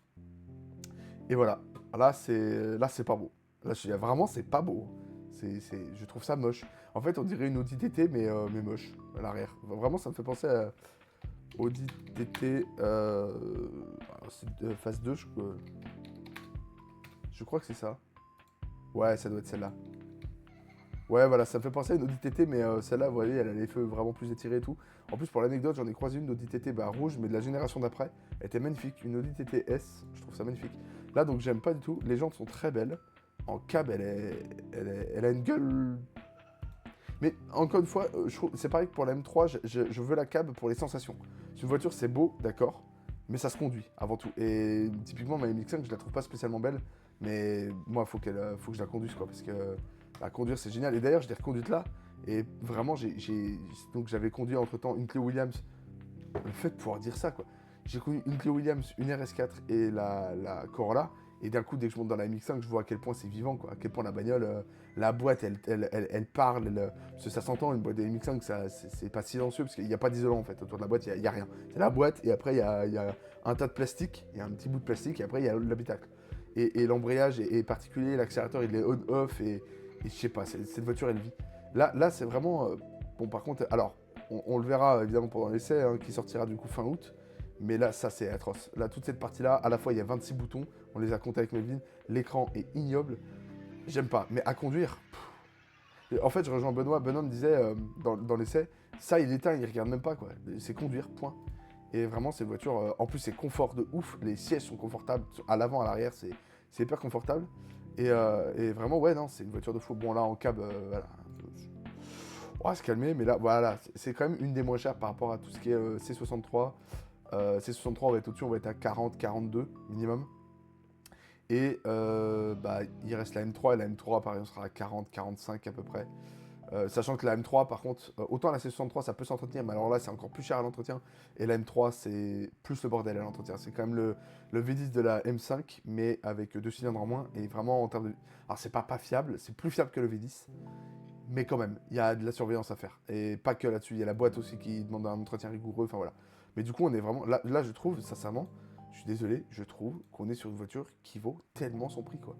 Et voilà. Là, c'est pas beau. Là, vraiment, c'est pas beau. Je trouve ça moche. En fait, on dirait une Audi TT, mais moche, à l'arrière. Vraiment, ça me fait penser à Audi TT phase 2, je crois que c'est ça. Ouais, ça doit être celle-là. Ouais, voilà, ça me fait penser à une Audi TT, mais celle-là, vous voyez, elle a les feux vraiment plus étirés et tout. En plus, pour l'anecdote, j'en ai croisé une d'Audi TT rouge, mais de la génération d'après. Elle était magnifique. Une Audi TT S, je trouve ça magnifique. Là, donc, j'aime pas du tout. Les jantes sont très belles. En cab, elle a une gueule. Mais encore une fois, c'est pareil que pour la M3, je veux la cab pour les sensations. Une voiture, c'est beau, d'accord, mais ça se conduit avant tout. Et typiquement, ma MX-5, je la trouve pas spécialement belle, mais moi, faut que je la conduise, quoi, parce que la conduire, c'est génial. Et d'ailleurs, je l'ai reconduite là, et vraiment, donc j'avais conduit entre-temps une Clio Williams. Le fait de pouvoir dire ça, quoi. J'ai conduit une Clio Williams, une RS4 et la Corolla. Et d'un coup, dès que je monte dans la MX-5, je vois à quel point c'est vivant, quoi. À quel point la bagnole, la boîte, elle parle. Parce que ça s'entend, une boîte de MX-5, c'est pas silencieux, parce qu'il n'y a pas d'isolant, en fait. Autour de la boîte, il n'y a rien. C'est la boîte, et après, il y a un tas de plastique, il y a un petit bout de plastique, et après, il y a l'habitacle. Et l'embrayage est particulier, l'accélérateur, il est on-off, et je sais pas, cette voiture, elle vit. Là c'est vraiment... bon, par contre, alors, on le verra, évidemment, pendant l'essai, hein, qui sortira, du coup, fin août. Mais là, ça, c'est atroce. Là, toute cette partie-là, à la fois, il y a 26 boutons. On les a comptés avec Melvin. L'écran est ignoble. j'aime pas. Mais à conduire, en fait, je rejoins Benoît. Benoît me disait dans l'essai, ça, il éteint, il regarde même pas, quoi. C'est conduire, point. Et vraiment, ces voitures, en plus, c'est confort de ouf. Les sièges sont confortables. À l'avant, à l'arrière, c'est hyper confortable. Et vraiment, ouais, non, c'est une voiture de fou. Bon, là, en cab, voilà. On va se calmer, mais là, voilà, c'est quand même une des moins chères par rapport à tout ce qui est C63. C63, on va être au-dessus, on va être à 40, 42 minimum. Et bah, il reste la M3, et la M3, pareil, on sera à 40, 45 à peu près. Sachant que la M3, par contre, autant la C63, ça peut s'entretenir, mais alors là, c'est encore plus cher à l'entretien. Et la M3, c'est plus le bordel à l'entretien. C'est quand même le V10 de la M5, mais avec 2 cylindres en moins. Et vraiment, en termes de. Alors, c'est pas fiable, c'est plus fiable que le V10. Mais quand même, il y a de la surveillance à faire. Et pas que là-dessus, il y a la boîte aussi qui demande un entretien rigoureux. Enfin voilà. Mais du coup, on est vraiment. Là je trouve, sincèrement, je suis désolé, je trouve qu'on est sur une voiture qui vaut tellement son prix, quoi.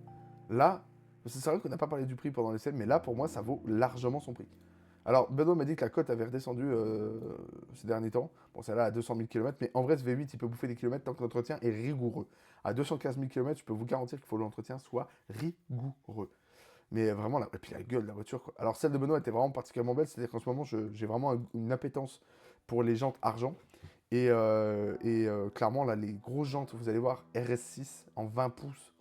Là, c'est vrai qu'on n'a pas parlé du prix pendant l'essai, mais là, pour moi, ça vaut largement son prix. Alors, Benoît m'a dit que la cote avait redescendu ces derniers temps. Bon, celle-là à 200 000 km, mais en vrai, ce V8, il peut bouffer des kilomètres tant que l'entretien est rigoureux. À 215 000 km, je peux vous garantir qu'il faut que l'entretien soit rigoureux. Mais vraiment, et puis la gueule de la voiture, quoi. Alors, celle de Benoît était vraiment particulièrement belle, c'est-à-dire qu'en ce moment, j'ai vraiment une appétence pour les jantes argent. Et clairement, là, les grosses jantes, vous allez voir, RS6 en 20 pouces.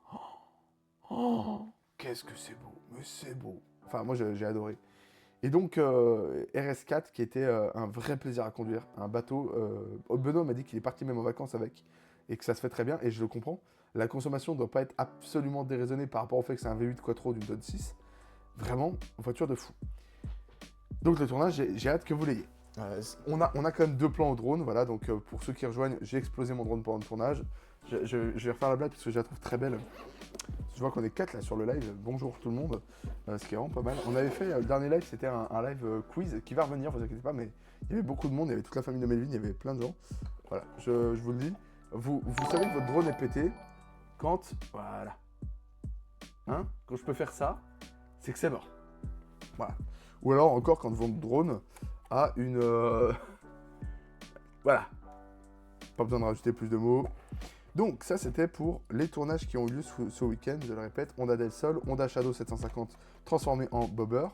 Oh, qu'est-ce que c'est beau, mais c'est beau. Enfin, moi, j'ai adoré. Et donc, RS4, qui était un vrai plaisir à conduire, un bateau. Benoît m'a dit qu'il est parti même en vacances avec, et que ça se fait très bien, et je le comprends. La consommation ne doit pas être absolument déraisonnée par rapport au fait que c'est un V8 Quattro d'une tonne 6. Vraiment, voiture de fou. Donc le tournage, j'ai hâte que vous l'ayez. On a quand même 2 plans au drone, voilà, donc pour ceux qui rejoignent, j'ai explosé mon drone pendant le tournage. Je vais refaire la blague parce que je la trouve très belle. Je vois qu'on est 4 là sur le live, bonjour tout le monde, ce qui est vraiment pas mal. On avait fait, le dernier live, c'était un live quiz qui va revenir, vous inquiétez pas, mais il y avait beaucoup de monde, il y avait toute la famille de Melvin, il y avait plein de gens. Voilà, je vous le dis, vous savez que votre drone est pété quand, voilà, hein, quand je peux faire ça, c'est que c'est mort. Voilà. Ou alors encore quand votre drone a une... Voilà. Pas besoin de rajouter plus de mots. Donc ça c'était pour les tournages qui ont eu lieu ce week-end, je le répète. Honda Del Sol, Honda Shadow 750 transformé en bobber.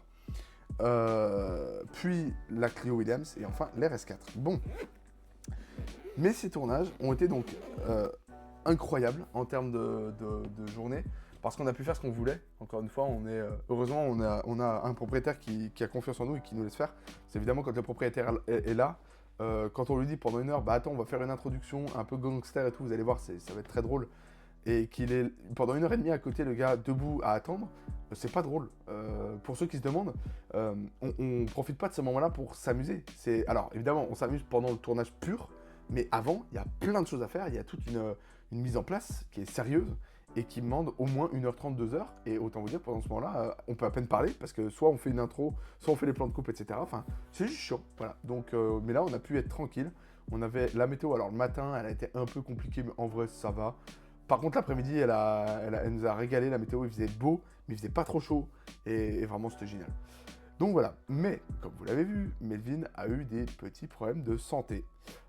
Puis la Clio Williams et enfin l'RS4. Bon. Mais ces tournages ont été donc incroyables en termes de journée. Parce qu'on a pu faire ce qu'on voulait. Encore une fois, heureusement, on a un propriétaire qui a confiance en nous et qui nous laisse faire. C'est évidemment quand le propriétaire est là, quand on lui dit pendant 1 heure, bah attends, on va faire une introduction un peu gangster et tout, vous allez voir, ça va être très drôle. Et qu'il est pendant 1 heure et demie à côté, le gars debout à attendre, c'est pas drôle. Pour ceux qui se demandent, on profite pas de ce moment-là pour s'amuser. Alors évidemment, on s'amuse pendant le tournage pur, mais avant, il y a plein de choses à faire. Il y a toute une mise en place qui est sérieuse et qui demande au moins 1h30, 2h. Et autant vous dire, pendant ce moment-là, on peut à peine parler parce que soit on fait une intro, soit on fait les plans de coupe, etc. Enfin, c'est juste chiant. Voilà. Donc, mais là, on a pu être tranquille. On avait la météo. Alors, le matin, elle a été un peu compliquée, mais en vrai, ça va. Par contre, l'après-midi, elle nous a régalé. La météo, il faisait beau, mais il faisait pas trop chaud. Et vraiment, c'était génial. Donc voilà, mais comme vous l'avez vu, Melvin a eu des petits problèmes de santé.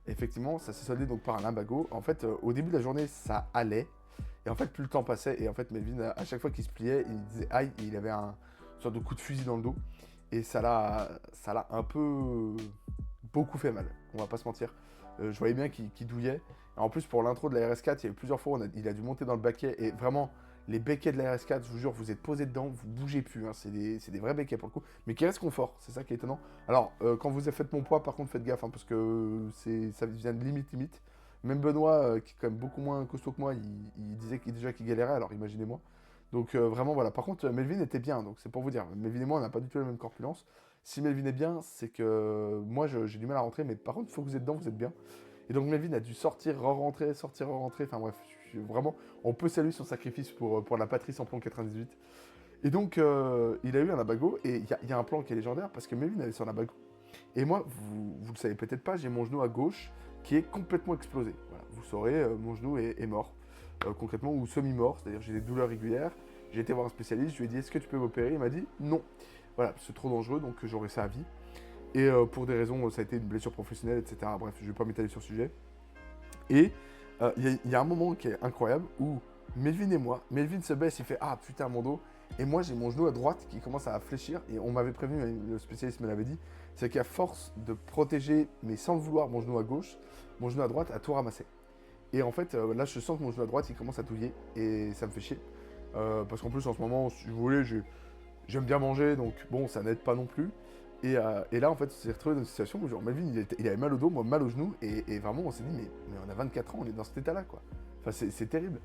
Effectivement, ça s'est soldé donc par un lumbago. En fait, au début de la journée, ça allait. Et en fait, plus le temps passait, et en fait, Melvin, à chaque fois qu'il se pliait, il disait aïe, et il avait une sorte de coup de fusil dans le dos. Et ça l'a un peu beaucoup fait mal, on va pas se mentir. Je voyais bien qu'il douillait. Et en plus, pour l'intro de la RS4, il y a eu plusieurs fois, il a dû monter dans le baquet, et vraiment, les béquets de la RS4, je vous jure, vous êtes posé dedans, vous bougez plus, hein, c'est des vrais béquets pour le coup, mais qui restent confort, c'est ça qui est étonnant. Alors, quand vous avez fait mon poids, par contre, faites gaffe, hein, parce que ça devient de limite. Même Benoît, qui est quand même beaucoup moins costaud que moi, il disait déjà qu'il galérait, alors imaginez-moi. Donc vraiment, voilà. Par contre, Melvin était bien, donc c'est pour vous dire. Melvin et moi, on n'a pas du tout la même corpulence. Si Melvin est bien, c'est que moi, j'ai du mal à rentrer, mais par contre, il faut que vous êtes dedans, vous êtes bien. Et donc Melvin a dû sortir, re-rentrer, sortir, re-rentrer. Enfin bref, vraiment, on peut saluer son sacrifice pour la patrie sans plan 98. Et donc, il a eu un abago, et il y a un plan qui est légendaire, parce que Melvin avait son abago. Et moi, vous le savez peut-être pas, j'ai mon genou à gauche qui est complètement explosé. Voilà, vous saurez, mon genou est mort, concrètement, ou semi-mort, c'est-à-dire j'ai des douleurs régulières. J'ai été voir un spécialiste, je lui ai dit, est-ce que tu peux m'opérer? Il m'a dit, non. Voilà, c'est trop dangereux, donc j'aurai ça à vie. Et pour des raisons, ça a été une blessure professionnelle, etc. Bref, je ne vais pas m'étaler sur le sujet. Et il y a un moment qui est incroyable où Melvin et moi, Melvin se baisse, il fait ah putain mon dos, Et moi, j'ai mon genou à droite qui commence à fléchir. Et on m'avait prévenu, le spécialiste me l'avait dit, c'est qu'à force de protéger, mais sans le vouloir, mon genou à gauche, mon genou à droite a tout ramassé. Et en fait, là, je sens que mon genou à droite, il commence à touiller. Et ça me fait chier. Parce qu'en plus, en ce moment, si vous voulez, j'aime bien manger. Donc, bon, ça n'aide pas non plus. Et là, en fait, on s'est retrouvé dans une situation où, genre, Melvin, il avait mal au dos, moi, mal au genou. Et vraiment, on s'est dit, mais on a 24 ans, on est dans cet état-là, quoi. Enfin, c'est terrible.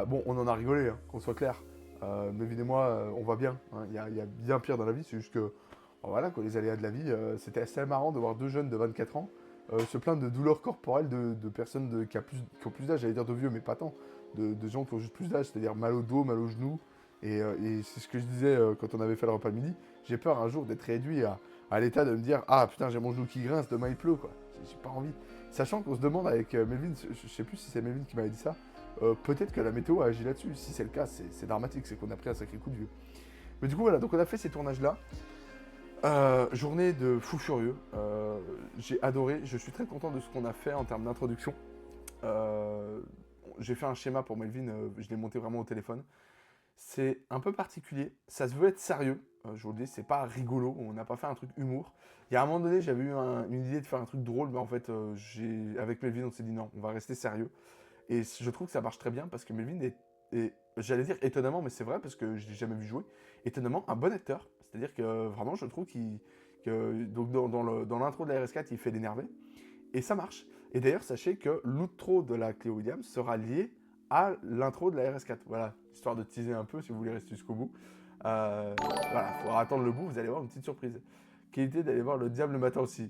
Bon, on en a rigolé, hein, qu'on soit clair. Melvin et moi, on va bien. Hein. Il y a bien pire dans la vie. C'est juste que, voilà, quoi, les aléas de la vie, c'était assez marrant de voir deux jeunes de 24 ans se plaindre de douleurs corporelles de personnes qui ont plus d'âge, j'allais dire de vieux, mais pas tant. De gens qui ont juste plus d'âge, c'est-à-dire mal au dos, mal au genou. Et c'est ce que je disais quand on avait fait le repas de midi. J'ai peur un jour d'être réduit à l'état de me dire ah putain, j'ai mon genou qui grince, demain il pleut, quoi. J'ai pas envie. Sachant qu'on se demande avec Melvin, je sais plus si c'est Melvin qui m'avait dit ça, peut-être que la météo a agi là-dessus. Si c'est le cas, c'est dramatique, c'est qu'on a pris un sacré coup de vieux. Mais du coup, voilà, donc on a fait ces tournages-là. Journée de fou furieux. J'ai adoré. Je suis très content de ce qu'on a fait en termes d'introduction. J'ai fait un schéma pour Melvin. Je l'ai monté vraiment au téléphone. C'est un peu particulier. Ça se veut être sérieux. Je vous le dis, c'est pas rigolo. On n'a pas fait un truc humour. Il y a un moment donné, j'avais eu une idée de faire un truc drôle, mais en fait, avec Melvin, on s'est dit non, on va rester sérieux. Et je trouve que ça marche très bien parce que Melvin est j'allais dire étonnamment, mais c'est vrai parce que je l'ai jamais vu jouer, étonnamment un bon acteur. C'est-à-dire que vraiment, je trouve donc dans l'intro de la RS4, il fait l'énervé. Et ça marche. Et d'ailleurs, sachez que l'outro de la Clio Williams sera lié à l'intro de la RS4. Voilà, histoire de teaser un peu si vous voulez rester jusqu'au bout. Voilà, il faudra attendre le bout, vous allez voir une petite surprise. Qualité d'aller voir le diable le matin aussi.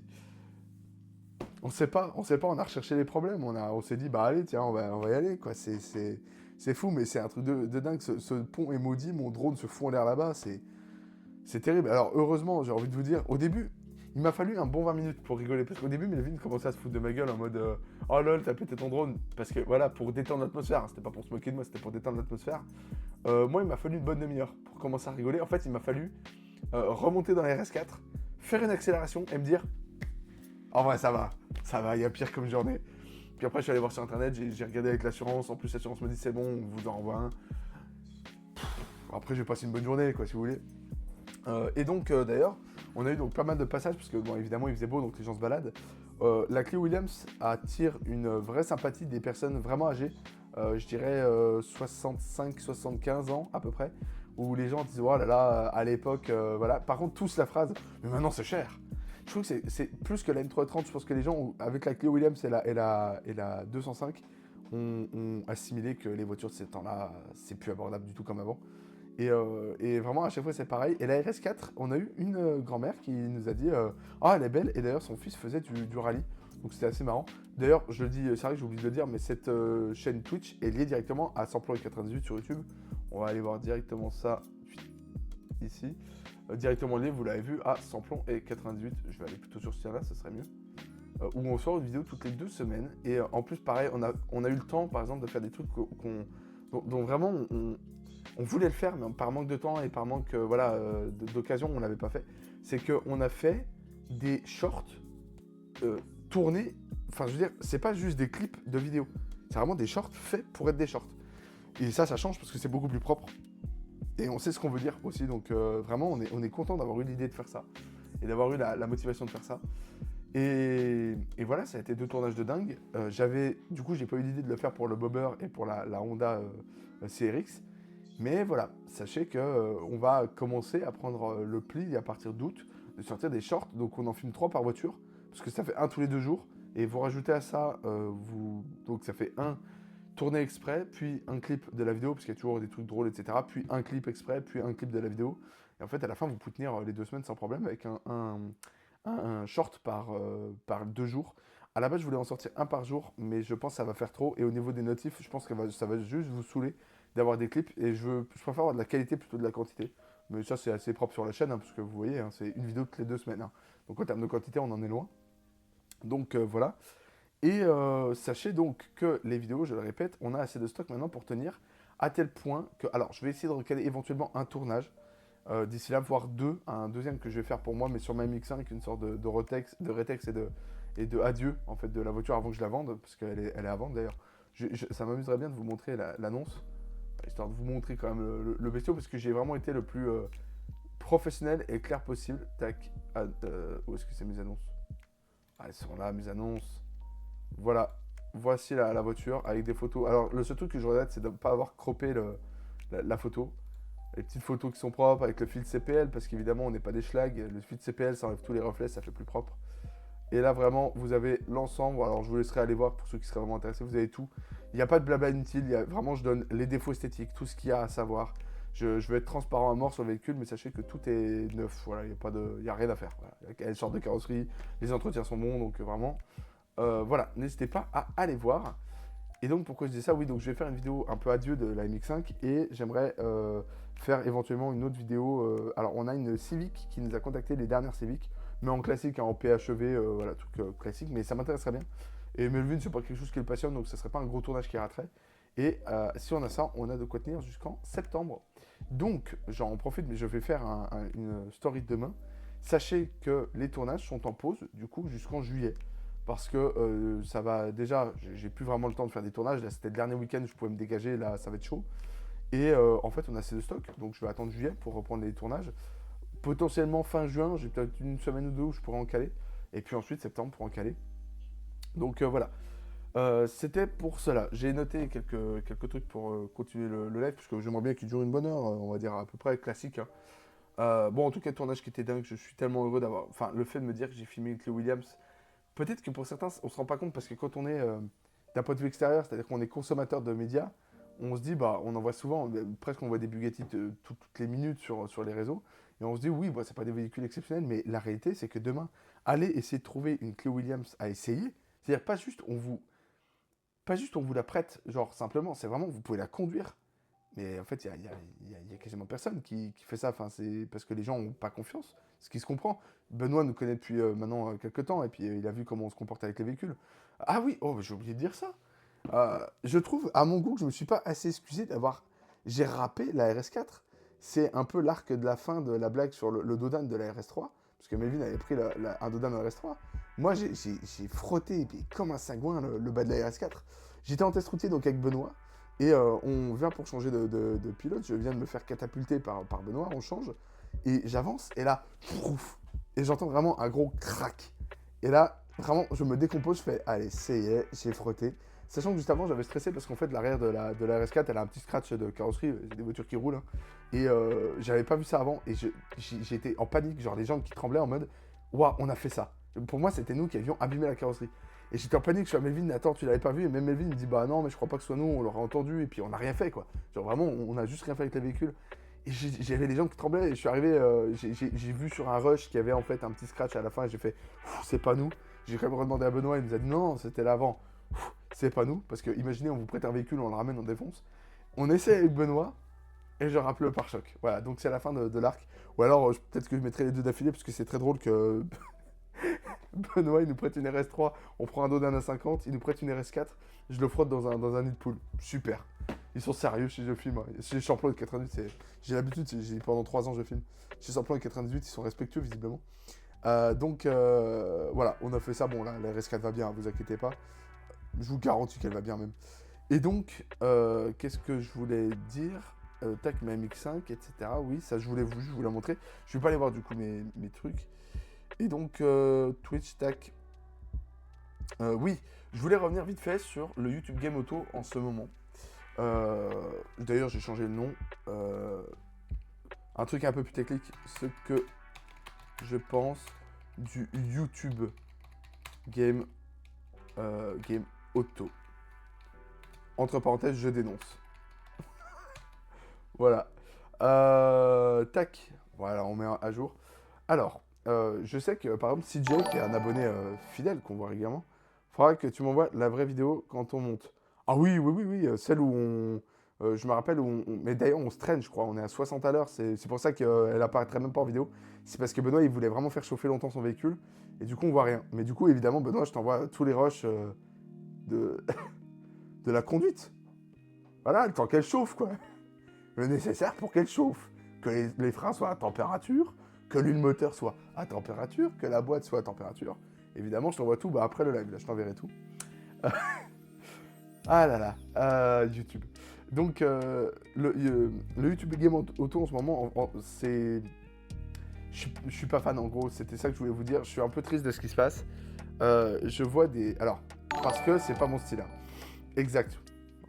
On sait pas, on a recherché les problèmes, on s'est dit, bah allez, tiens, on va y aller, quoi. C'est fou, mais c'est un truc de dingue. Ce pont est maudit, mon drone se fout en l'air là-bas, c'est terrible. Alors, heureusement, j'ai envie de vous dire, au début, il m'a fallu un bon 20 minutes pour rigoler, parce qu'au début, Melvin commençait à se foutre de ma gueule en mode oh lol, t'as pété ton drone. Parce que voilà, pour détendre l'atmosphère, hein, c'était pas pour se moquer de moi, c'était pour détendre l'atmosphère. Moi, il m'a fallu une bonne demi-heure pour commencer à rigoler. En fait, il m'a fallu remonter dans la RS4, faire une accélération et me dire en vrai, ça va, il y a pire comme journée. Puis après, je suis allé voir sur internet, j'ai regardé avec l'assurance. En plus, l'assurance me dit c'est bon, on vous en renvoie un. Après, j'ai passé une bonne journée, quoi, si vous voulez. Et donc, d'ailleurs, on a eu donc pas mal de passages, parce que, bon, évidemment, il faisait beau, donc les gens se baladent. La Clio Williams attire une vraie sympathie des personnes vraiment âgées. Je dirais 65-75 ans, à peu près. Où les gens disent, oh là là, à l'époque, voilà. Par contre, tous la phrase, mais maintenant, c'est cher. Je trouve que c'est plus que la M330. Je pense que les gens, avec la Clio Williams et la 205, ont assimilé que les voitures de ces temps-là, c'est plus abordable du tout comme avant. Et vraiment, à chaque fois, c'est pareil. Et la RS4, on a eu une grand-mère qui nous a dit ah, elle est belle. Et d'ailleurs, son fils faisait du rallye. Donc, c'était assez marrant. D'ailleurs, je le dis, c'est vrai que j'ai oublié de le dire, mais cette chaîne Twitch est liée directement à Samplon et 98 sur YouTube. On va aller voir directement ça ici. Directement lié, vous l'avez vu, à Samplon et 98. Je vais aller plutôt sur ce lien-là, ça serait mieux. Où on sort une vidéo toutes les 2 semaines. Et en plus, pareil, on a eu le temps, par exemple, de faire des trucs dont vraiment on voulait le faire, mais par manque de temps et par manque d'occasion, on l'avait pas fait. C'est qu'on a fait des shorts tournés. Enfin, je veux dire, c'est pas juste des clips de vidéos. C'est vraiment des shorts faits pour être des shorts. Et ça change parce que c'est beaucoup plus propre. Et on sait ce qu'on veut dire aussi. Donc vraiment, on est content d'avoir eu l'idée de faire ça. Et d'avoir eu la motivation de faire ça. Et voilà, ça a été 2 tournages de dingue. Du coup, j'ai pas eu l'idée de le faire pour le Bobber et pour la Honda CRX. Mais voilà, sachez qu'on va commencer à prendre le pli à partir d'août, de sortir des shorts. Donc on en filme 3 par voiture, parce que ça fait un tous les 2 jours. Et vous rajoutez à ça, donc ça fait un tourné exprès, puis un clip de la vidéo, parce qu'il y a toujours des trucs drôles, etc. Puis un clip exprès, puis un clip de la vidéo. Et en fait, à la fin, vous pouvez tenir les 2 semaines sans problème avec un short par 2 jours. À la base, je voulais en sortir un par jour, mais je pense que ça va faire trop. Et au niveau des notifs, je pense que ça va juste vous saouler d'avoir des clips. Et je préfère avoir de la qualité plutôt que de la quantité. Mais ça, c'est assez propre sur la chaîne, hein, parce que vous voyez, hein, c'est une vidéo toutes les 2 semaines. Hein. Donc en termes de quantité, on en est loin. Donc voilà. Et sachez donc que les vidéos, je le répète, on a assez de stock maintenant pour tenir à tel point que... Alors, je vais essayer de recaler éventuellement un tournage. D'ici là, voire 2, un deuxième que je vais faire pour moi, mais sur ma MX5, une sorte de retex et de adieu en fait de la voiture avant que je la vende, parce qu'elle est à vendre d'ailleurs. Ça m'amuserait bien de vous montrer l'annonce. histoire de vous montrer quand même le bestiau, parce que j'ai vraiment été le plus professionnel et clair possible. Tac, où est-ce que c'est mes annonces? Ah, elles sont là, mes annonces. Voilà, voici la voiture avec des photos. Alors, le seul truc que je regrette, c'est de ne pas avoir croppé la photo. Les petites photos qui sont propres avec le filtre CPL, parce qu'évidemment, on n'est pas des schlags. Le filtre CPL, ça enlève tous les reflets, ça fait plus propre. Et là, vraiment, vous avez l'ensemble. Alors, je vous laisserai aller voir pour ceux qui seraient vraiment intéressés. Vous avez tout. Il n'y a pas de blabla inutile. Vraiment, je donne les défauts esthétiques, tout ce qu'il y a à savoir. Je vais être transparent à mort sur le véhicule, mais sachez que tout est neuf. Voilà, il n'y a rien à faire. Voilà. Elle sort de carrosserie, les entretiens sont bons, donc vraiment, voilà, n'hésitez pas à aller voir. Et donc, pourquoi je dis ça? Oui, donc je vais faire une vidéo un peu adieu de la MX5 et j'aimerais faire éventuellement une autre vidéo. Alors, on a une Civic qui nous a contacté, les dernières Civic, mais en classique, hein, en PHEV, voilà, truc classique, mais ça m'intéresserait bien. Et Melvin, c'est pas quelque chose qui le passionne, donc ça serait pas un gros tournage qui raterait. Et si on a ça, on a de quoi tenir jusqu'en septembre. Donc, j'en profite, mais je vais faire une story demain. Sachez que les tournages sont en pause, du coup, jusqu'en juillet. Parce que ça va déjà, j'ai plus vraiment le temps de faire des tournages. Là, c'était le dernier week-end, je pouvais me dégager. Là, ça va être chaud. Et en fait, on a assez de stock. Donc, je vais attendre juillet pour reprendre les tournages. Potentiellement fin juin, j'ai peut-être une semaine ou deux où je pourrais en caler. Et puis ensuite, septembre pour en caler. Donc, voilà. C'était pour cela. J'ai noté quelques trucs pour continuer le live, puisque j'aimerais bien qu'il dure une bonne heure, on va dire à peu près classique. Hein. Bon, en tout cas, tournage qui était dingue, je suis tellement heureux d'avoir. Enfin, le fait de me dire que j'ai filmé avec les Williams, peut-être que pour certains, on se rend pas compte, parce que quand on est d'un point de vue extérieur, c'est-à-dire qu'on est consommateur de médias, on se dit, bah, on en voit souvent, presque on voit des Bugatti toutes les minutes sur les réseaux, et on se dit, oui, bah, c'est pas des véhicules exceptionnels, mais la réalité, c'est que demain, allez essayer de trouver une Clio Williams à essayer, c'est-à-dire pas juste on vous la prête, genre simplement, c'est vraiment, vous pouvez la conduire. Mais en fait, il y a quasiment personne qui fait ça. Enfin, c'est parce que les gens n'ont pas confiance, ce qui se comprend. Benoît nous connaît depuis maintenant quelques temps, et puis il a vu comment on se comporte avec les véhicules. Ah oui, oh, j'ai oublié de dire ça. Je trouve, à mon goût, que je ne me suis pas assez excusé d'avoir... J'ai râpé la RS4. C'est un peu l'arc de la fin de la blague sur le Dodan de la RS3, parce que Melvin avait pris un Dodan en RS3. Moi, j'ai frotté, et puis, comme un sagouin, le bas de la RS4. J'étais en test routier donc avec Benoît, et on vient pour changer de pilote. Je viens de me faire catapulter par Benoît, on change, et j'avance, et là, pouf, et j'entends vraiment un gros crack. Et là, vraiment, je me décompose, je fais, allez, ça y est, j'ai frotté. Sachant que juste avant, j'avais stressé parce qu'en fait, l'arrière de la RS4, elle a un petit scratch de carrosserie, c'est des voitures qui roulent, hein. Et j'avais pas vu ça avant, et j'étais en panique, genre les gens qui tremblaient en mode, waouh, on a fait ça. Pour moi, c'était nous qui avions abîmé la carrosserie. Et j'étais en panique, je suis à Melvin, attends, tu l'avais pas vu? Et même Melvin me dit, bah non, mais je crois pas que ce soit nous, on l'aurait entendu, et puis on n'a rien fait, quoi. Genre vraiment, on a juste rien fait avec les véhicules. Et j'avais des gens qui tremblaient, et je suis arrivé, j'ai vu sur un rush qu'il y avait en fait un petit scratch à la fin, et j'ai fait, c'est pas nous. J'ai quand même redemandé à Benoît, il nous a dit, non, c'était l'avant. C'est pas nous, parce que imaginez, on vous prête un véhicule, on le ramène, on défonce. On essaie avec Benoît, et je rappelle le pare-choc. Voilà, donc c'est la fin de l'arc. Ou alors, peut-être que je mettrai les deux d'affilée, parce que c'est très drôle que Benoît, il nous prête une RS3, on prend un Dodan à 50, il nous prête une RS4, je le frotte dans un nid de poule. Super. Ils sont sérieux chez Je Filme. Chez Champlon de 98, j'ai l'habitude, pendant 3 ans je filme. Chez Champlon de 98, ils sont respectueux visiblement. Donc voilà, on a fait ça. Bon, là, la RS4 va bien, vous inquiétez pas. Je vous garantis qu'elle va bien même. Et donc, qu'est-ce que je voulais dire? Tac, ma MX5, etc. Oui, ça, je voulais vous la montrer. Je vais pas aller voir du coup mes trucs. Et donc, Twitch, tac. Oui, je voulais revenir vite fait sur le YouTube Game Auto en ce moment. D'ailleurs, j'ai changé le nom. Un truc un peu plus technique, ce que je pense du YouTube Game Auto. Entre parenthèses, je dénonce. Voilà. Tac. Voilà, on met à jour. Alors, je sais que par exemple, CJ, qui est un abonné fidèle qu'on voit régulièrement, faudra que tu m'envoies la vraie vidéo quand on monte. Ah oui, oui, oui, oui, celle où on. Je me rappelle où mais d'ailleurs, on se traîne, je crois. On est à 60 à l'heure. C'est pour ça qu'elle apparaîtrait même pas en vidéo. C'est parce que Benoît, il voulait vraiment faire chauffer longtemps son véhicule. Et du coup, on voit rien. Mais du coup, évidemment, Benoît, je t'envoie tous les rushs de... de la conduite. Voilà, le temps qu'elle chauffe, quoi. Le nécessaire pour qu'elle chauffe. Que les freins soient à température, que l'huile moteur soit à température, que la boîte soit à température. Évidemment, je t'envoie tout après le live. Là, je t'enverrai tout. Ah là là, YouTube. Donc, le YouTube Game Auto en ce moment, c'est... Je suis pas fan en gros, c'était ça que je voulais vous dire. Je suis un peu triste de ce qui se passe. Je vois des... Alors, parce que c'est pas mon style. Hein. Exact.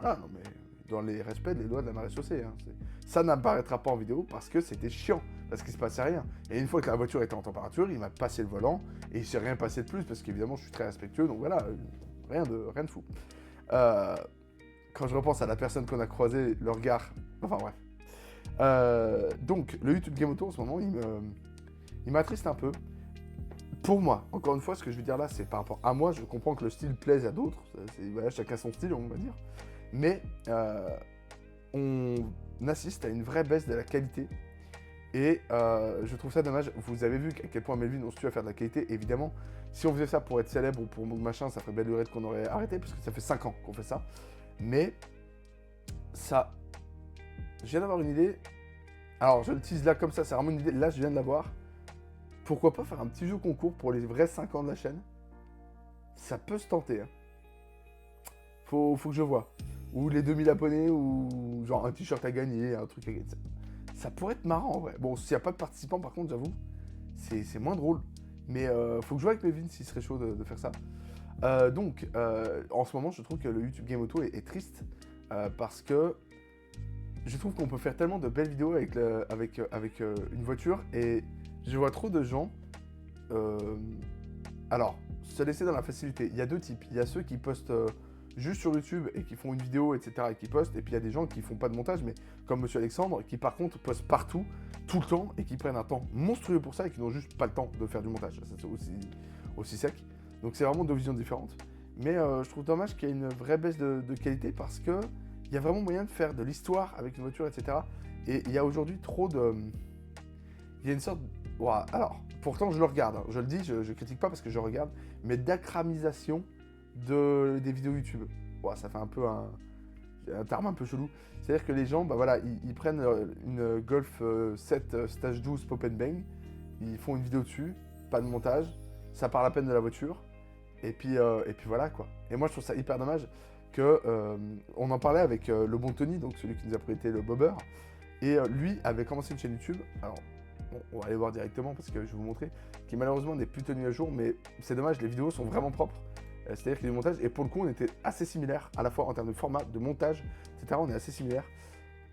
Ah non, mais dans les respects des lois de la maréchaussée. Hein. Ça n'apparaîtra pas en vidéo parce que c'était chiant, parce qu'il se passait rien. Et une fois que la voiture était en température, il m'a passé le volant et il s'est rien passé de plus parce qu'évidemment je suis très respectueux, donc voilà, rien de fou. Euh, Quand je repense à la personne qu'on a croisée, le regard... Enfin bref. Donc, le YouTube Game Auto en ce moment, il m'attriste un peu. Pour moi, encore une fois, ce que je veux dire là, c'est par rapport à moi, je comprends que le style plaise à d'autres. Voilà, chacun son style, on va dire. Mais on assiste à une vraie baisse de la qualité. Et je trouve ça dommage. Vous avez vu à quel point Melvin on se tue à faire de la qualité. Évidemment, si on faisait ça pour être célèbre ou pour machin, ça ferait belle lurette qu'on aurait arrêté, parce que ça fait 5 ans qu'on fait ça. Mais ça, je viens d'avoir une idée. Alors, je le tease là comme ça, c'est vraiment une idée. Là, je viens de l'avoir. Pourquoi pas faire un petit jeu concours pour les vrais 5 ans de la chaîne? Ça peut se tenter. Hein. Faut que je vois. Ou les 2000 abonnés, ou genre un t-shirt à gagner, un truc à gagner. Ça pourrait être marrant en vrai. Bon, s'il n'y a pas de participants, par contre, j'avoue, c'est moins drôle. Mais faut que je vois avec Melvin s'il serait chaud de faire ça. Donc, en ce moment, je trouve que le YouTube Game Auto est triste parce que je trouve qu'on peut faire tellement de belles vidéos avec une voiture et je vois trop de gens. Alors, se laisser dans la facilité. Il y a deux types. Il y a ceux qui postent juste sur YouTube et qui font une vidéo, etc. et qui postent. Et puis il y a des gens qui font pas de montage, mais comme Monsieur Alexandre, qui par contre postent partout, tout le temps, et qui prennent un temps monstrueux pour ça et qui n'ont juste pas le temps de faire du montage. Ça, c'est aussi sec. Donc c'est vraiment deux visions différentes. Mais je trouve dommage qu'il y ait une vraie baisse de qualité parce que il y a vraiment moyen de faire de l'histoire avec une voiture, etc. Et il y a aujourd'hui trop de... Il y a une sorte... Ouah, alors, pourtant je le regarde, hein. Je le dis, je critique pas parce que je regarde, mais d'acramisation des vidéos YouTube. Ouah, ça fait un peu un terme un peu chelou. C'est-à-dire que les gens, bah voilà, ils prennent une Golf 7 Stage 12 Pop and Bang, ils font une vidéo dessus, pas de montage, ça parle à peine de la voiture, et puis voilà quoi. Et moi je trouve ça hyper dommage que on en parlait avec le bon Tony, donc celui qui nous a prêté le bobber, et lui avait commencé une chaîne YouTube. Alors bon, on va aller voir directement parce que je vais vous montrer, qui malheureusement n'est plus tenu à jour, mais c'est dommage, les vidéos sont vraiment propres. C'est-à-dire que les montages, et pour le coup, on était assez similaires, à la fois en termes de format, de montage, etc. On est assez similaires.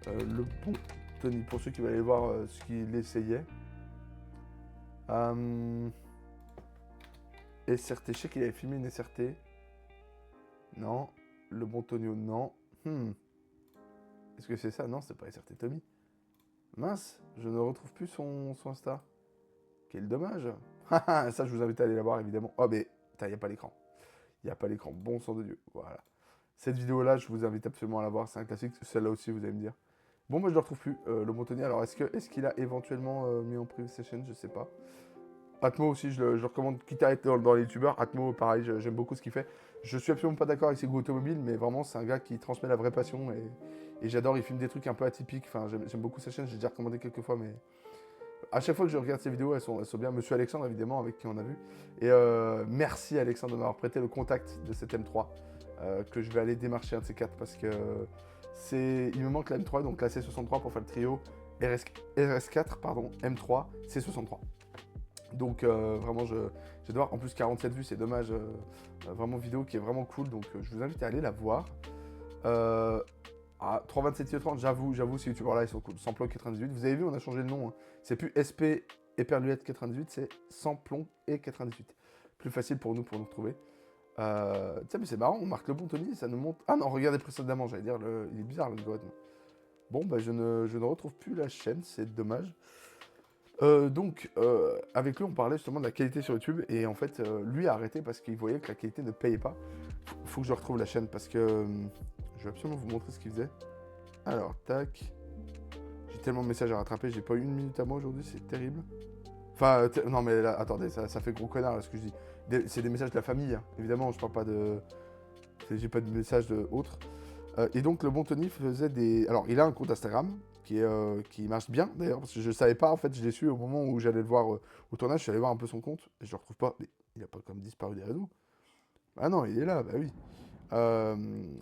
Le bon Tony, pour ceux qui veulent aller voir ce qu'il essayait. SRT, je sais qu'il avait filmé une SRT. Non. Le bon Tonio, non. Est-ce que c'est ça? Non, c'est pas SRT Tommy. Mince, je ne retrouve plus son Insta. Quel dommage. Ça, je vous invite à aller la voir, évidemment. Oh, mais, il n'y a pas l'écran. Il n'y a pas l'écran. Bon sang de Dieu. Voilà. Cette vidéo-là, je vous invite absolument à la voir. C'est un classique. Celle-là aussi, vous allez me dire. Bon, moi, je ne le retrouve plus, le bon Tony. Alors, est-ce qu'il a éventuellement mis en privé sa chaîne? Je sais pas. Atmo aussi, je le recommande, quitte à être dans les youtubeurs. Atmo, pareil, j'aime beaucoup ce qu'il fait. Je suis absolument pas d'accord avec ses goûts automobiles, mais vraiment, c'est un gars qui transmet la vraie passion et j'adore. Il filme des trucs un peu atypiques. Enfin, j'aime beaucoup sa chaîne, j'ai déjà recommandé quelques fois, mais à chaque fois que je regarde ses vidéos, elles sont bien. Monsieur Alexandre, évidemment, avec qui on a vu. Et merci Alexandre de m'avoir prêté le contact de cette M3 que je vais aller démarcher un de ces quatre parce que il me manque la M3, donc la C63 pour faire le trio RS4, pardon, M3, C63. Donc vraiment, j'adore. En plus, 47 vues, c'est dommage. Vraiment vidéo qui est vraiment cool. Donc je vous invite à aller la voir. 327 30, j'avoue, ces youtubeurs-là, ils sont cool. Samplon 98. Vous avez vu, on a changé le nom. Hein. C'est plus SP Éperluette 98, c'est Samplon et 98. Plus facile pour nous retrouver. Tiens, mais c'est marrant, on marque le bon Tony, ça nous montre. Ah non, regardez précédemment, j'allais dire, il est bizarre l'algorithme. Bon, bah je ne retrouve plus la chaîne, c'est dommage. Donc, avec lui, on parlait justement de la qualité sur YouTube, et en fait, lui a arrêté parce qu'il voyait que la qualité ne payait pas. Faut que je retrouve la chaîne parce que je vais absolument vous montrer ce qu'il faisait. Alors, tac. J'ai tellement de messages à rattraper, j'ai pas eu une minute à moi aujourd'hui, c'est terrible. Enfin, non mais là, attendez, ça fait gros connard là, ce que je dis. C'est des messages de la famille, hein. Évidemment, je parle pas de... J'ai pas de messages autres. Et donc, le bon Tony faisait des... Alors, il a un compte Instagram qui marche bien, d'ailleurs, parce que je savais pas, en fait, je l'ai su au moment où j'allais le voir au tournage, je suis allé voir un peu son compte, et je le retrouve pas. Mais il a pas comme disparu des réseaux. Ah non, il est là, bah oui. Euh,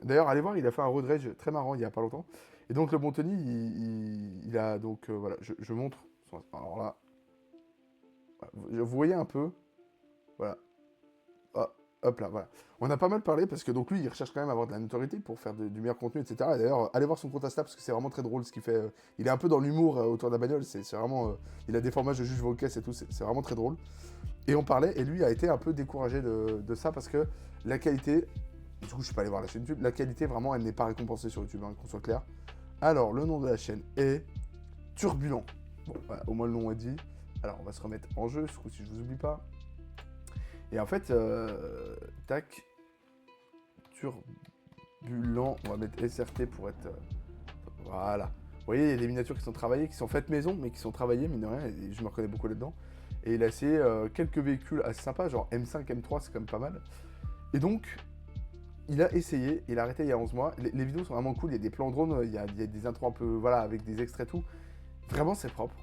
D'ailleurs, allez voir, il a fait un road rage très marrant il y a pas longtemps. Et donc le bon Tony, il a donc voilà, je montre. Alors là, vous voyez un peu, voilà. Ah, hop là, voilà. On a pas mal parlé parce que donc lui, il recherche quand même à avoir de la notoriété pour faire du meilleur contenu, etc. Et d'ailleurs, allez voir son compte Insta parce que c'est vraiment très drôle ce qu'il fait. Il est un peu dans l'humour autour de la bagnole. C'est vraiment, il a des formages de juge Volquès et tout. C'est vraiment très drôle. Et on parlait et lui a été un peu découragé de ça parce que la qualité, du coup, je suis pas allé voir la chaîne YouTube. La qualité, vraiment, elle n'est pas récompensée sur YouTube, hein, qu'on soit clair. Alors, le nom de la chaîne est Turbulent. Bon, voilà, au moins le nom est dit. Alors, on va se remettre en jeu, ce coup-ci, je vous oublie pas. Et en fait, tac, Turbulent, on va mettre SRT pour être... voilà. Vous voyez, il y a des miniatures qui sont travaillées, qui sont faites maison, mais qui sont travaillées, mine de rien, et je me reconnais beaucoup là-dedans. Et il a essayé quelques véhicules assez sympas, genre M5, M3, c'est quand même pas mal. Et donc, il a essayé, il a arrêté il y a 11 mois. Les vidéos sont vraiment cool, il y a des plans drone, il y a des intros un peu, voilà, avec des extraits et tout. Vraiment, c'est propre.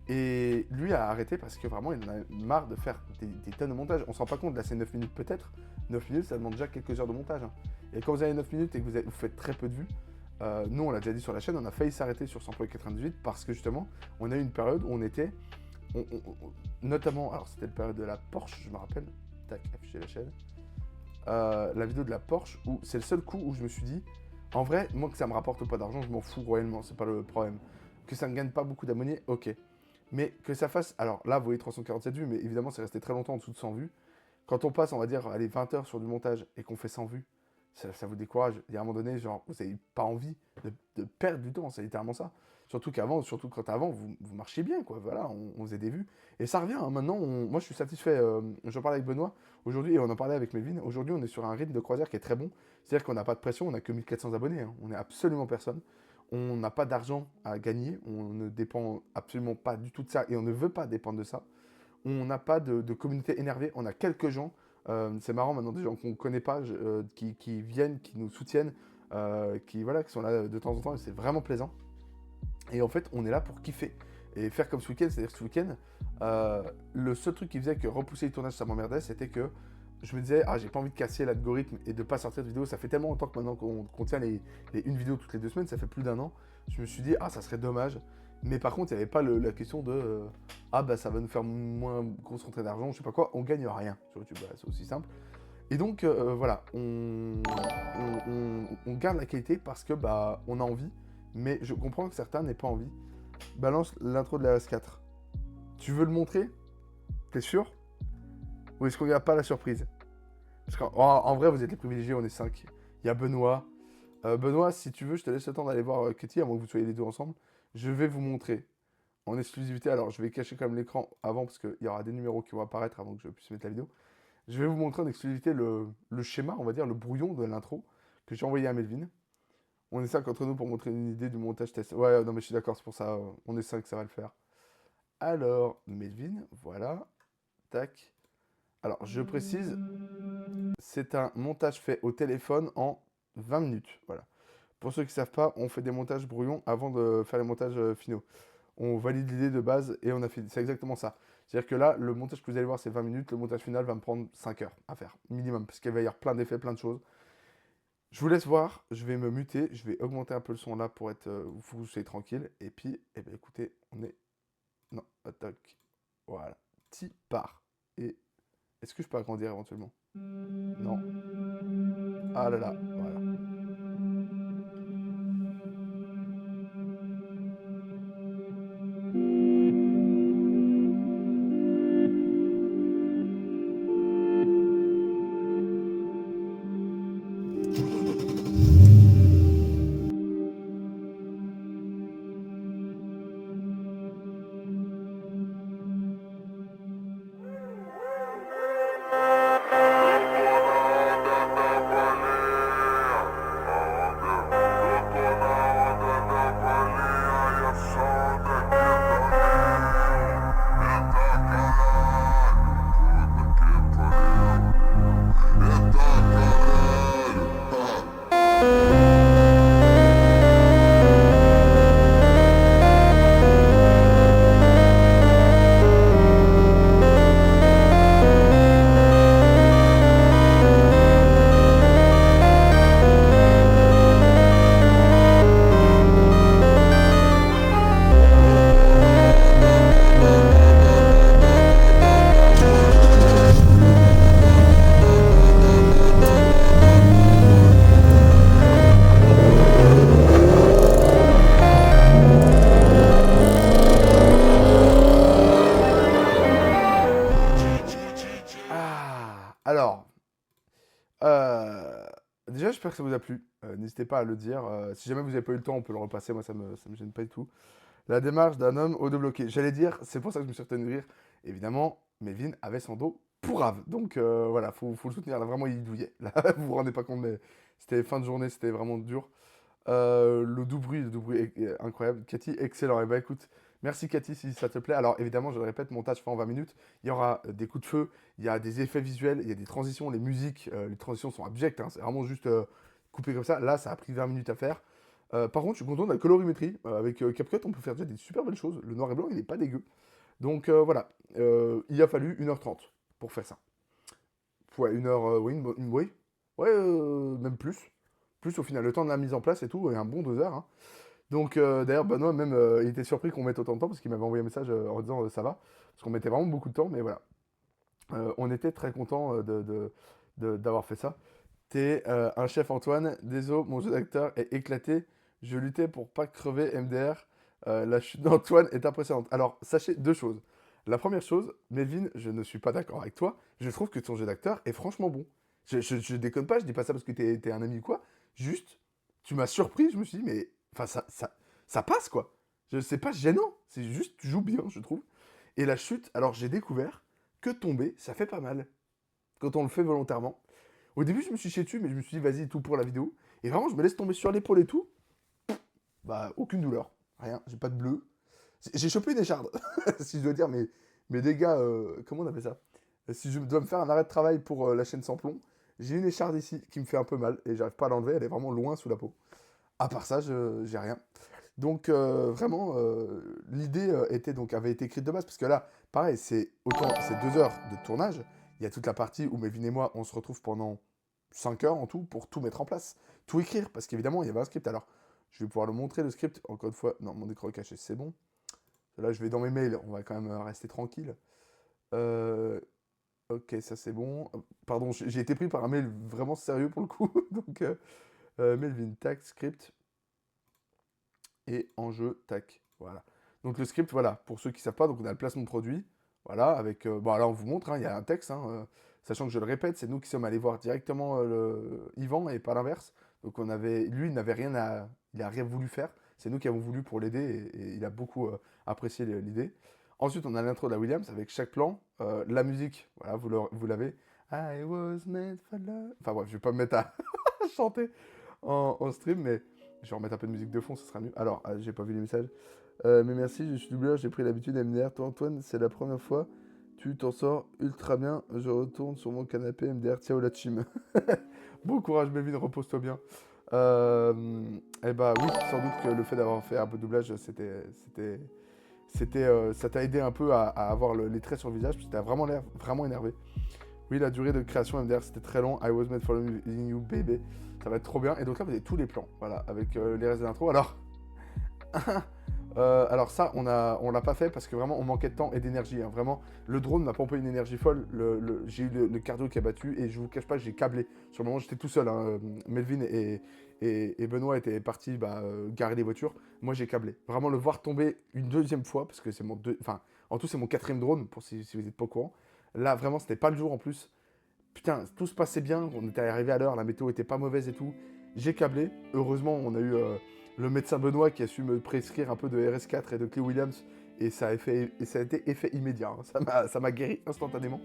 Et lui a arrêté parce que vraiment, il en a marre de faire des tonnes de montage. On se rend pas compte, là, c'est 9 minutes peut-être. 9 minutes, ça demande déjà quelques heures de montage, hein. Et quand vous avez 9 minutes et que vous faites très peu de vues, nous, on l'a déjà dit sur la chaîne, on a failli s'arrêter sur 100.98 parce que justement, on a eu une période où on était, notamment, alors c'était la période de la Porsche, je me rappelle, tac, afficher la chaîne, la vidéo de la Porsche, où c'est le seul coup où je me suis dit, en vrai, moi que ça me rapporte pas d'argent, je m'en fous royalement, c'est pas le problème. Que ça ne gagne pas beaucoup d'abonnés, ok. Mais que ça fasse, alors là, vous voyez 347 vues, mais évidemment, c'est resté très longtemps en dessous de 100 vues. Quand on passe, on va dire, allez, 20 heures sur du montage et qu'on fait 100 vues, ça vous décourage. Il y a un moment donné, genre, vous n'avez pas envie de perdre du temps, c'est littéralement ça. Surtout qu'avant, surtout quand avant, vous marchiez bien, quoi. Voilà, on faisait des vues. Et ça revient, hein, maintenant, moi je suis satisfait. J'en parlais avec Benoît aujourd'hui, et on en parlait avec Melvin. Aujourd'hui, on est sur un rythme de croisière qui est très bon. C'est-à-dire qu'on n'a pas de pression, on n'a que 1400 abonnés, hein. On n'est absolument personne. On n'a pas d'argent à gagner, on ne dépend absolument pas du tout de ça, et on ne veut pas dépendre de ça. On n'a pas de communauté énervée, on a quelques gens, c'est marrant maintenant, des gens qu'on ne connaît pas, qui viennent, qui nous soutiennent, voilà, qui sont là de temps en temps, et c'est vraiment plaisant. Et en fait, on est là pour kiffer. Et faire comme ce week-end, c'est-à-dire que ce week-end, le seul truc qui faisait que repousser les tournages, ça m'emmerdait, c'était que je me disais, ah, j'ai pas envie de casser l'algorithme et de pas sortir de vidéo. Ça fait tellement longtemps que maintenant qu'on tient une vidéo toutes les 2 semaines, ça fait plus d'1 an. Je me suis dit, ah, ça serait dommage. Mais par contre, il n'y avait pas la question de, ah, bah, ça va nous faire moins grosse rentrée d'argent, je sais pas quoi. On gagne rien sur YouTube, voilà, c'est aussi simple. Et donc, voilà, on garde la qualité parce que, bah, on a envie. Mais je comprends que certains n'aient pas envie. Balance l'intro de la S4. Tu veux le montrer? T'es sûr? Ou est-ce qu'on garde pas la surprise? Parce qu'en vrai, vous êtes les privilégiés, on est 5. Il y a Benoît. Benoît, si tu veux, je te laisse le temps d'aller voir Katie, à moins que vous soyez les deux ensemble. Je vais vous montrer en exclusivité. Alors, je vais cacher quand même l'écran avant, parce qu'il y aura des numéros qui vont apparaître avant que je puisse mettre la vidéo. Je vais vous montrer en exclusivité le schéma, on va dire, le brouillon de l'intro que j'ai envoyé à Melvin. On est 5 entre nous pour montrer une idée du montage test. Ouais, non, mais je suis d'accord, c'est pour ça. On est 5, ça va le faire. Alors, Melvin, voilà. Tac. Alors, je précise, c'est un montage fait au téléphone en 20 minutes. Voilà. Pour ceux qui ne savent pas, on fait des montages brouillons avant de faire les montages finaux. On valide l'idée de base et on a fait. C'est exactement ça. C'est-à-dire que là, le montage que vous allez voir, c'est 20 minutes. Le montage final va me prendre 5 heures à faire, minimum, parce qu'il va y avoir plein d'effets, plein de choses. Je vous laisse voir, je vais me muter, je vais augmenter un peu le son là pour être, vous soyez tranquille. Et puis, eh ben, écoutez, on est... Non, attaque. Voilà, petit part. Et est-ce que je peux agrandir éventuellement? Non. Ah là là, voilà. j'espère que ça vous a plu. N'hésitez pas à le dire. Si jamais vous n'avez pas eu le temps, on peut le repasser. Moi, ça me gêne pas du tout. La démarche d'un homme au dos bloqué. J'allais dire, c'est pour ça que je me suis retenu de rire. Évidemment, Melvin avait son dos pourrave. Donc voilà, faut le soutenir. Là, vraiment, il douillait. Là, vous vous rendez pas compte, mais c'était fin de journée, c'était vraiment dur. Le doux bruit est incroyable. Cathy, excellent. Et bah écoute, merci Cathy si ça te plaît. Alors évidemment, je le répète, montage fait en 20 minutes. Il y aura des coups de feu, il y a des effets visuels, il y a des transitions, les musiques, les transitions sont abjectes. Hein, c'est vraiment juste coupé comme ça. Là, ça a pris 20 minutes à faire. Par contre, je suis content de la colorimétrie. Avec CapCut, on peut faire déjà des super belles choses. Le noir et blanc, il n'est pas dégueu. Donc voilà, il a fallu 1h30 pour faire ça. Ouais, 1h, oui, oui. Ouais, même plus. Plus au final, le temps de la mise en place et tout, et un bon 2 heures. Hein. Donc d'ailleurs, Benoît même, il était surpris qu'on mette autant de temps, parce qu'il m'avait envoyé un message en disant ça va, parce qu'on mettait vraiment beaucoup de temps, mais voilà. On était très content d'avoir fait ça. T'es un chef Antoine, désolé, mon jeu d'acteur est éclaté. Je luttais pour pas crever MDR. La chute d'Antoine est impressionnante. Alors, sachez deux choses. La première chose, Melvin, je ne suis pas d'accord avec toi. Je trouve que ton jeu d'acteur est franchement bon. Je déconne pas, je dis pas ça parce que t'es un ami ou quoi. Juste, tu m'as surpris, je me suis dit, mais enfin, ça passe quoi. C'est pas gênant, c'est juste, tu joues bien, je trouve. Et la chute, alors j'ai découvert que tomber, ça fait pas mal. Quand on le fait volontairement. Au début, je me suis chié dessus, mais je me suis dit, vas-y, tout pour la vidéo. Et vraiment, je me laisse tomber sur l'épaule et tout. Bah, aucune douleur. Rien, j'ai pas de bleu. J'ai chopé une écharde, si je dois dire, mais mes dégâts, comment on appelle ça? Si je dois me faire un arrêt de travail pour la chaîne sans plomb, j'ai une écharde ici qui me fait un peu mal et j'arrive pas à l'enlever, elle est vraiment loin sous la peau. À part ça, j'ai rien. Donc vraiment, l'idée avait été écrite de base, parce que là, pareil, c'est 2 heures de tournage. Il y a toute la partie où Melvin et moi, on se retrouve pendant 5 heures en tout pour tout mettre en place, tout écrire, parce qu'évidemment, il y avait un script. Alors, je vais pouvoir le montrer, le script, encore une fois. Non, mon écran est caché, c'est bon. Là, je vais dans mes mails, on va quand même rester tranquille. Euh, ok, ça c'est bon. Pardon, j'ai été pris par un mail vraiment sérieux pour le coup. Donc, Melvin, tac, script et enjeu, tac. Voilà. Donc le script, voilà, pour ceux qui ne savent pas, donc on a le placement de produit. Voilà, avec. Bon, là, on vous montre, hein, il y a un texte, hein, sachant que je le répète, c'est nous qui sommes allés voir directement Yvan et pas l'inverse. Donc lui, il n'avait rien à. Il a rien voulu faire. C'est nous qui avons voulu pour l'aider et il a beaucoup apprécié l'idée. Ensuite, on a l'intro de la Williams avec chaque plan. La musique, voilà, vous l'avez. I was made for love. Enfin bref, je vais pas me mettre à chanter en stream, mais je vais remettre un peu de musique de fond, ce sera mieux. Alors, j'ai pas vu les messages. Mais merci, je suis doubleur, j'ai pris l'habitude MDR. Toi, Antoine, c'est la première fois. Tu t'en sors ultra bien. Je retourne sur mon canapé MDR. Ciao la team. Bon courage, Melvin, repose-toi bien. Eh bah oui, sans doute que le fait d'avoir fait un peu de doublage, ça t'a aidé un peu à avoir les traits sur le visage, parce que t'as vraiment l'air vraiment énervé. Oui, la durée de création MDR, c'était très long. I was made for you, baby. Ça va être trop bien. Et donc là, vous avez tous les plans, voilà, avec les restes de l'intro. Alors ça, on l'a pas fait parce que vraiment, on manquait de temps et d'énergie. Hein. Vraiment, le drone m'a pompé une énergie folle. J'ai eu le cardio qui a battu et je vous cache pas, j'ai câblé. Sur le moment, j'étais tout seul. Hein. Melvin et Benoît étaient partis garer les voitures. Moi, j'ai câblé. Vraiment, le voir tomber une deuxième fois, parce que c'est enfin, en tout, c'est mon quatrième drone, pour si vous n'êtes pas au courant. Là, vraiment, c'était pas le jour en plus. Putain, tout se passait bien, on était arrivé à l'heure, la météo était pas mauvaise et tout. J'ai câblé. Heureusement, on a eu le médecin Benoît qui a su me prescrire un peu de RS4 et de Clé Williams. Et ça a été effet immédiat. Hein. Ça m'a guéri instantanément.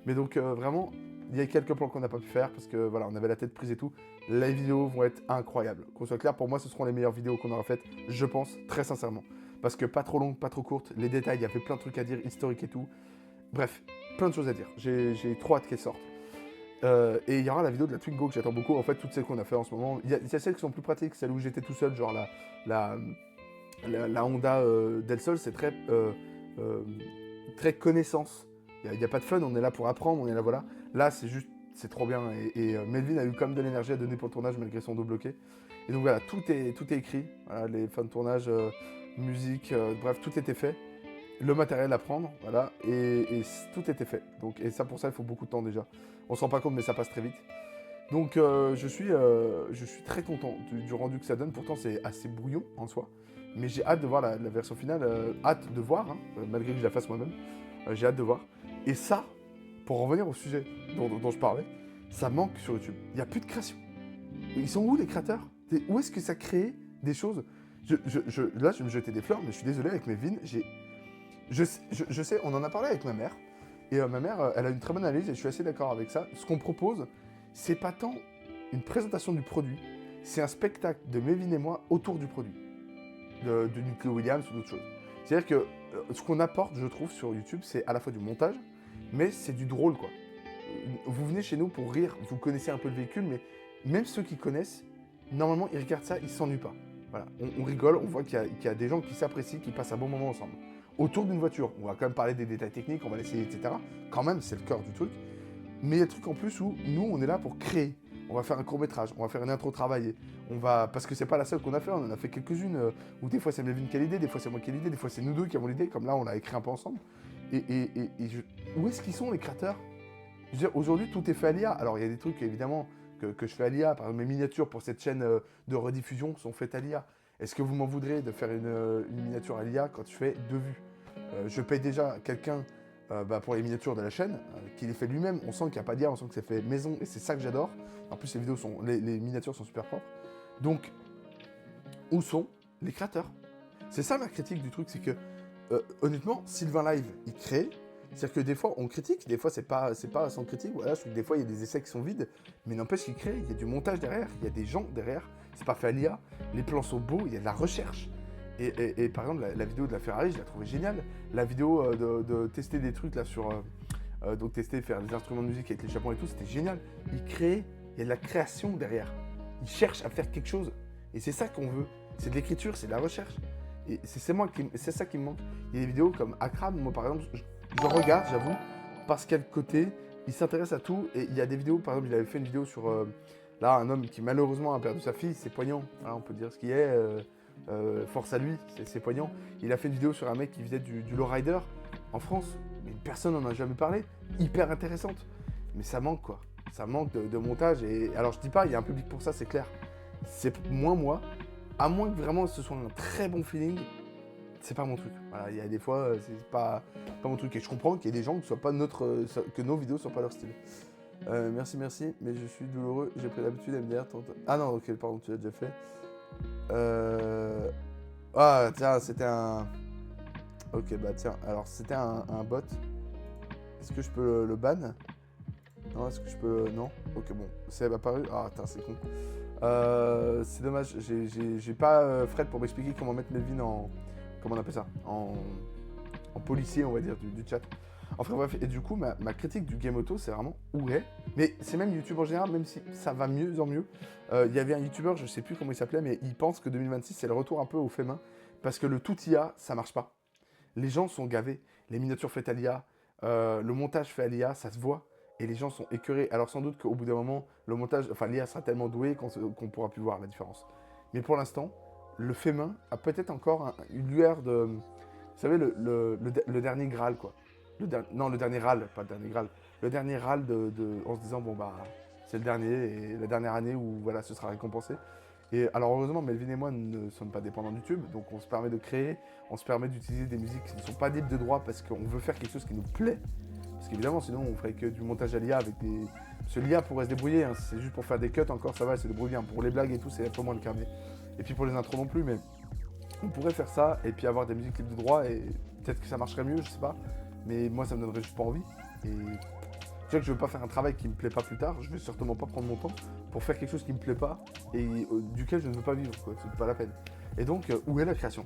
Mais donc, vraiment, il y a quelques plans qu'on n'a pas pu faire parce que voilà, on avait la tête prise et tout. Les vidéos vont être incroyables. Qu'on soit clair, pour moi, ce seront les meilleures vidéos qu'on aura faites, je pense, très sincèrement. Parce que pas trop longues, pas trop courtes. Les détails, il y avait plein de trucs à dire, historiques et tout. Bref, plein de choses à dire. J'ai trop hâte qu'elles sortent. Et il y aura la vidéo de la Twingo que j'attends beaucoup. En fait, toutes celles qu'on a fait en ce moment. Il y a celles qui sont plus pratiques, celles où j'étais tout seul, genre la Honda Del Sol, c'est très connaissance. Il n'y a pas de fun, on est là pour apprendre, on est là, voilà. Là, c'est trop bien. Et Melvin a eu quand même de l'énergie à donner pour le tournage malgré son dos bloqué. Et donc voilà, tout est écrit. Voilà, les fins de tournage, musique, bref, tout était fait. Le matériel à prendre, voilà, et tout était fait. Donc, et ça, pour ça, il faut beaucoup de temps déjà. On se rend pas compte, mais ça passe très vite. Donc, je suis très content du rendu que ça donne. Pourtant, c'est assez brouillon en soi. Mais j'ai hâte de voir la version finale. Hâte de voir, hein, malgré que je la fasse moi-même. J'ai hâte de voir. Et ça, pour revenir au sujet dont je parlais, ça manque sur YouTube. Il n'y a plus de création. Ils sont où les créateurs? Où est-ce que ça crée des choses? Là, je vais me jeter des fleurs, mais je suis désolé avec mes vignes. Je sais, on en a parlé avec ma mère. Et ma mère, elle a une très bonne analyse et je suis assez d'accord avec ça. Ce qu'on propose, c'est pas tant une présentation du produit, c'est un spectacle de Mévin et moi autour du produit, de Nucléo Williams ou d'autres choses. C'est-à-dire que ce qu'on apporte, je trouve, sur YouTube, c'est à la fois du montage, mais c'est du drôle, quoi. Vous venez chez nous pour rire, vous connaissez un peu le véhicule, mais même ceux qui connaissent, normalement, ils regardent ça, ils s'ennuient pas. Voilà, on rigole, on voit qu'il y a des gens qui s'apprécient, qui passent un bon moment ensemble. Autour d'une voiture, on va quand même parler des détails techniques, on va l'essayer, etc. Quand même, c'est le cœur du truc. Mais il y a des trucs en plus où nous, on est là pour créer. On va faire un court-métrage, on va faire une intro travaillée. Parce que c'est pas la seule qu'on a fait, on en a fait quelques-unes où des fois c'est Melvin qui a l'idée, des fois c'est moi qui ai l'idée, des fois c'est nous deux qui avons l'idée, comme là on l'a écrit un peu ensemble. Où est-ce qu'ils sont les créateurs? Je veux dire, aujourd'hui tout est fait à l'IA. Alors il y a des trucs évidemment que je fais à l'IA, par exemple mes miniatures pour cette chaîne de rediffusion sont faites à l'IA. Est-ce que vous m'en voudrez de faire une miniature à l'IA quand je fais 2 vues? Je paye déjà quelqu'un pour les miniatures de la chaîne, qui les fait lui-même. On sent qu'il n'y a pas d'IA, on sent que c'est fait maison, et c'est ça que j'adore. En plus, les miniatures sont super propres. Donc, où sont les créateurs? C'est ça ma critique du truc, c'est que, honnêtement, Sylvain Live, il crée. C'est-à-dire que des fois, on critique, des fois, c'est pas sans critique. Voilà, je trouve que des fois, il y a des essais qui sont vides, mais n'empêche qu'il crée. Il y a du montage derrière, il y a des gens derrière. C'est pas fait à l'IA. Les plans sont beaux, il y a de la recherche. Et par exemple, la vidéo de la Ferrari, je la trouvais géniale. La vidéo de tester des trucs là sur. Donc faire des instruments de musique avec les chapeaux et tout, c'était génial. Il crée, il y a de la création derrière. Il cherche à faire quelque chose. Et c'est ça qu'on veut. C'est de l'écriture, c'est de la recherche. Et c'est ça qui me manque. Il y a des vidéos comme Akram, moi par exemple, je regarde, j'avoue, parce qu'à côté, il s'intéresse à tout. Et il y a des vidéos, par exemple, il avait fait une vidéo sur là, un homme qui malheureusement a perdu sa fille, c'est poignant. Voilà, on peut dire ce qu'il est. Force à lui, c'est poignant. Il a fait une vidéo sur un mec qui faisait du lowrider en France, mais personne n'en a jamais parlé. Hyper intéressante. Mais ça manque quoi. Ça manque de montage. Et alors je dis pas, il y a un public pour ça, c'est clair. C'est moins moi. À moins que vraiment ce soit un très bon feeling, c'est pas mon truc. Voilà, il y a des fois, c'est pas mon truc. Et je comprends qu'il y ait des gens que nos vidéos soient pas leur style. Merci, mais je suis douloureux. J'ai pris l'habitude MDR. Ah non, ok, pardon, tu l'as déjà fait. Ah, tiens, c'était un. Ok, bah tiens, alors c'était un bot. Est-ce que je peux le ban? Non, est-ce que je peux. Non? Ok, bon, c'est apparu. Ah, attends, c'est con. C'est dommage, j'ai pas Fred pour m'expliquer comment mettre Melvin en. Comment on appelle ça? En policier, on va dire, du chat. Enfin bref, et du coup, ma critique du Game Auto, c'est vraiment où est. Mais c'est même YouTube en général, même si ça va mieux en mieux. Il y avait un YouTuber, je sais plus comment il s'appelait, mais il pense que 2026, c'est le retour un peu au fait main. Parce que le tout IA, ça marche pas. Les gens sont gavés. Les miniatures faites à l'IA, le montage fait à l'IA, ça se voit. Et les gens sont écœurés. Alors sans doute qu'au bout d'un moment, le montage, enfin l'IA sera tellement douée qu'on pourra plus voir la différence. Mais pour l'instant, le fait main a peut-être encore une lueur de... Vous savez, le dernier Graal, quoi. Non, le dernier râle, pas le dernier Graal. Le dernier râle en se disant, bon bah, c'est le dernier, et la dernière année où voilà, ce sera récompensé. Et alors heureusement, Melvin et moi ne sommes pas dépendants du tube, donc on se permet de créer, on se permet d'utiliser des musiques qui ne sont pas libres de droit parce qu'on veut faire quelque chose qui nous plaît. Parce qu'évidemment, sinon on ferait que du montage à l'IA avec des... Ce l'IA pourrait se débrouiller, hein. C'est juste pour faire des cuts encore, ça va, c'est débrouille bien. Pour les blagues et tout, c'est un peu moins le carnet. Et puis pour les intros non plus, mais on pourrait faire ça et puis avoir des musiques libres de droit et peut-être que ça marcherait mieux, je sais pas. Mais moi, ça me donnerait juste pas envie. Et je sais que je veux pas faire un travail qui me plaît pas plus tard. Je vais certainement pas prendre mon temps pour faire quelque chose qui me plaît pas et duquel je ne veux pas vivre, quoi. C'est pas la peine. Et donc, où est la création?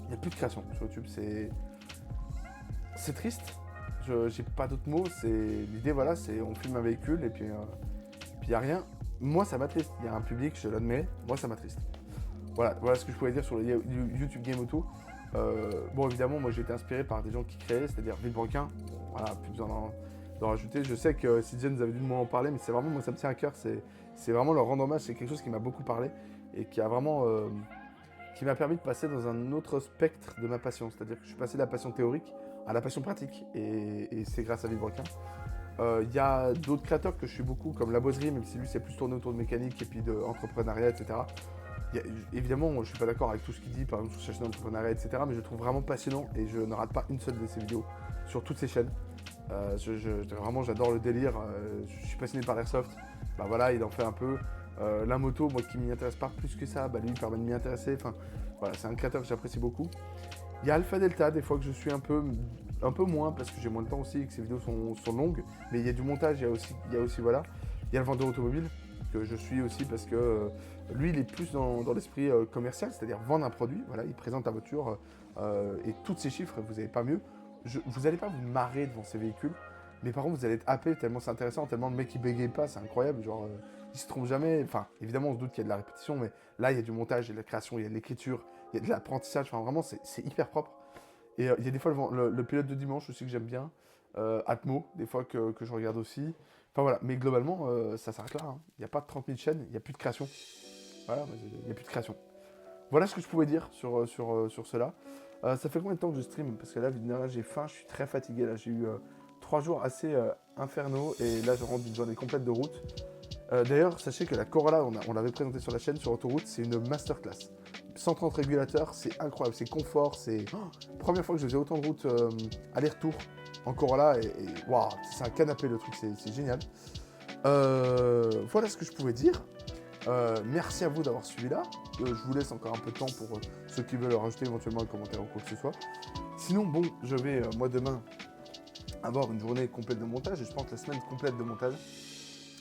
Il n'y a plus de création sur YouTube. C'est triste. J'ai pas d'autres mots. L'idée, voilà, c'est on filme un véhicule et puis il n'y a rien. Moi, ça m'attriste. Il y a un public, je l'admets. Moi, ça m'attriste. Voilà ce que je pouvais dire sur le YouTube Game Auto. Bon, évidemment, moi j'ai été inspiré par des gens qui créaient, c'est-à-dire Villebrequin. Bon, voilà, plus besoin d'en rajouter. Je sais que CJ nous avait dû m'en parler, mais c'est vraiment, moi ça me tient à cœur. C'est vraiment leur rendre hommage. C'est quelque chose qui m'a beaucoup parlé et qui a vraiment, qui m'a permis de passer dans un autre spectre de ma passion. C'est-à-dire que je suis passé de la passion théorique à la passion pratique et c'est grâce à Villebrequin. Il y a d'autres créateurs que je suis beaucoup, comme La Boiserie, même si lui c'est plus tourné autour de mécanique et puis d'entrepreneuriat, etc. Évidemment, je ne suis pas d'accord avec tout ce qu'il dit, par exemple sur sa chaîne d'entrepreneuriat, etc. Mais je le trouve vraiment passionnant et je ne rate pas une seule de ses vidéos sur toutes ses chaînes. Vraiment, j'adore le délire. Je suis passionné par l'airsoft. Bah voilà, il en fait un peu. La moto, moi qui m'y intéresse pas plus que ça, bah, lui il permet de m'y intéresser. Enfin, voilà, c'est un créateur que j'apprécie beaucoup. Il y a Alpha Delta, des fois que je suis un peu moins parce que j'ai moins de temps aussi et que ces vidéos sont longues. Mais il y a du montage, il y a aussi voilà. Il y a le vendeur automobile que je suis aussi parce que lui il est plus dans l'esprit commercial, c'est-à-dire vendre un produit. Voilà, il présente ta voiture et tous ces chiffres, vous n'avez pas mieux. Vous n'allez pas vous marrer devant ces véhicules, mais par contre vous allez être happé tellement c'est intéressant, tellement le mec il bégaye pas, c'est incroyable. Genre, il se trompe jamais. Enfin, évidemment, on se doute qu'il y a de la répétition, mais là il y a du montage, il y a de la création, il y a de l'écriture, il y a de l'apprentissage. Enfin, vraiment, c'est hyper propre. Et il y a des fois le pilote de dimanche aussi que j'aime bien. Atmo, des fois que je regarde aussi. Enfin voilà, mais globalement, ça s'arrête là, hein. Il n'y a pas de 30 000 chaînes, il n'y a plus de création. Voilà, il n'y a plus de création. Voilà ce que je pouvais dire sur cela. Ça fait combien de temps que je stream? Parce que là, évidemment, j'ai faim, je suis très fatigué. Là, j'ai eu 3 jours assez infernaux et là, je rentre d'une journée complète de route. D'ailleurs, sachez que la Corolla, on l'avait présentée sur la chaîne, sur Autoroute, c'est une masterclass. 130 régulateurs, c'est incroyable, c'est confort, c'est... première fois que je faisais autant de route aller-retour en Corolla et waouh, c'est un canapé le truc, c'est génial. Voilà ce que je pouvais dire. Merci à vous d'avoir suivi là. Je vous laisse encore un peu de temps pour ceux qui veulent rajouter éventuellement un commentaire ou quoi que ce soit. Sinon, bon, je vais, moi demain, avoir une journée complète de montage et je pense la semaine complète de montage,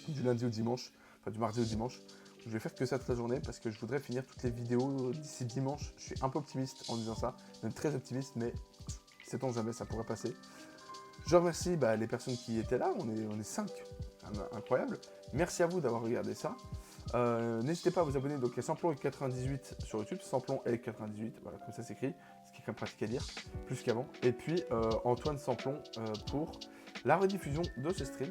du lundi au dimanche, enfin du mardi au dimanche. Je vais faire que ça toute la journée parce que je voudrais finir toutes les vidéos d'ici dimanche. Je suis un peu optimiste en disant ça, même très optimiste, mais sait-on jamais, ça pourrait passer. Je remercie les personnes qui étaient là, on est 5, incroyable. Merci à vous d'avoir regardé ça. N'hésitez pas à vous abonner, donc il y a Samplon et 98 sur YouTube, Samplon et 98, voilà, comme ça s'écrit, ce qui est quand même pratique à dire, plus qu'avant. Et puis Antoine Samplon pour la rediffusion de ce stream.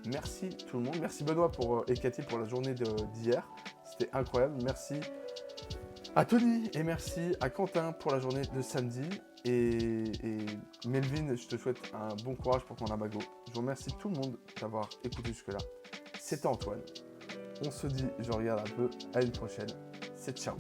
Merci tout le monde, merci Benoît et Cathy pour la journée d'hier, c'était incroyable. Merci à Tony et merci à Quentin pour la journée de samedi. Et Melvin, je te souhaite un bon courage pour ton abago. Je vous remercie tout le monde d'avoir écouté jusque-là. C'était Antoine. On se dit, je regarde un peu, à une prochaine. C'est ciao.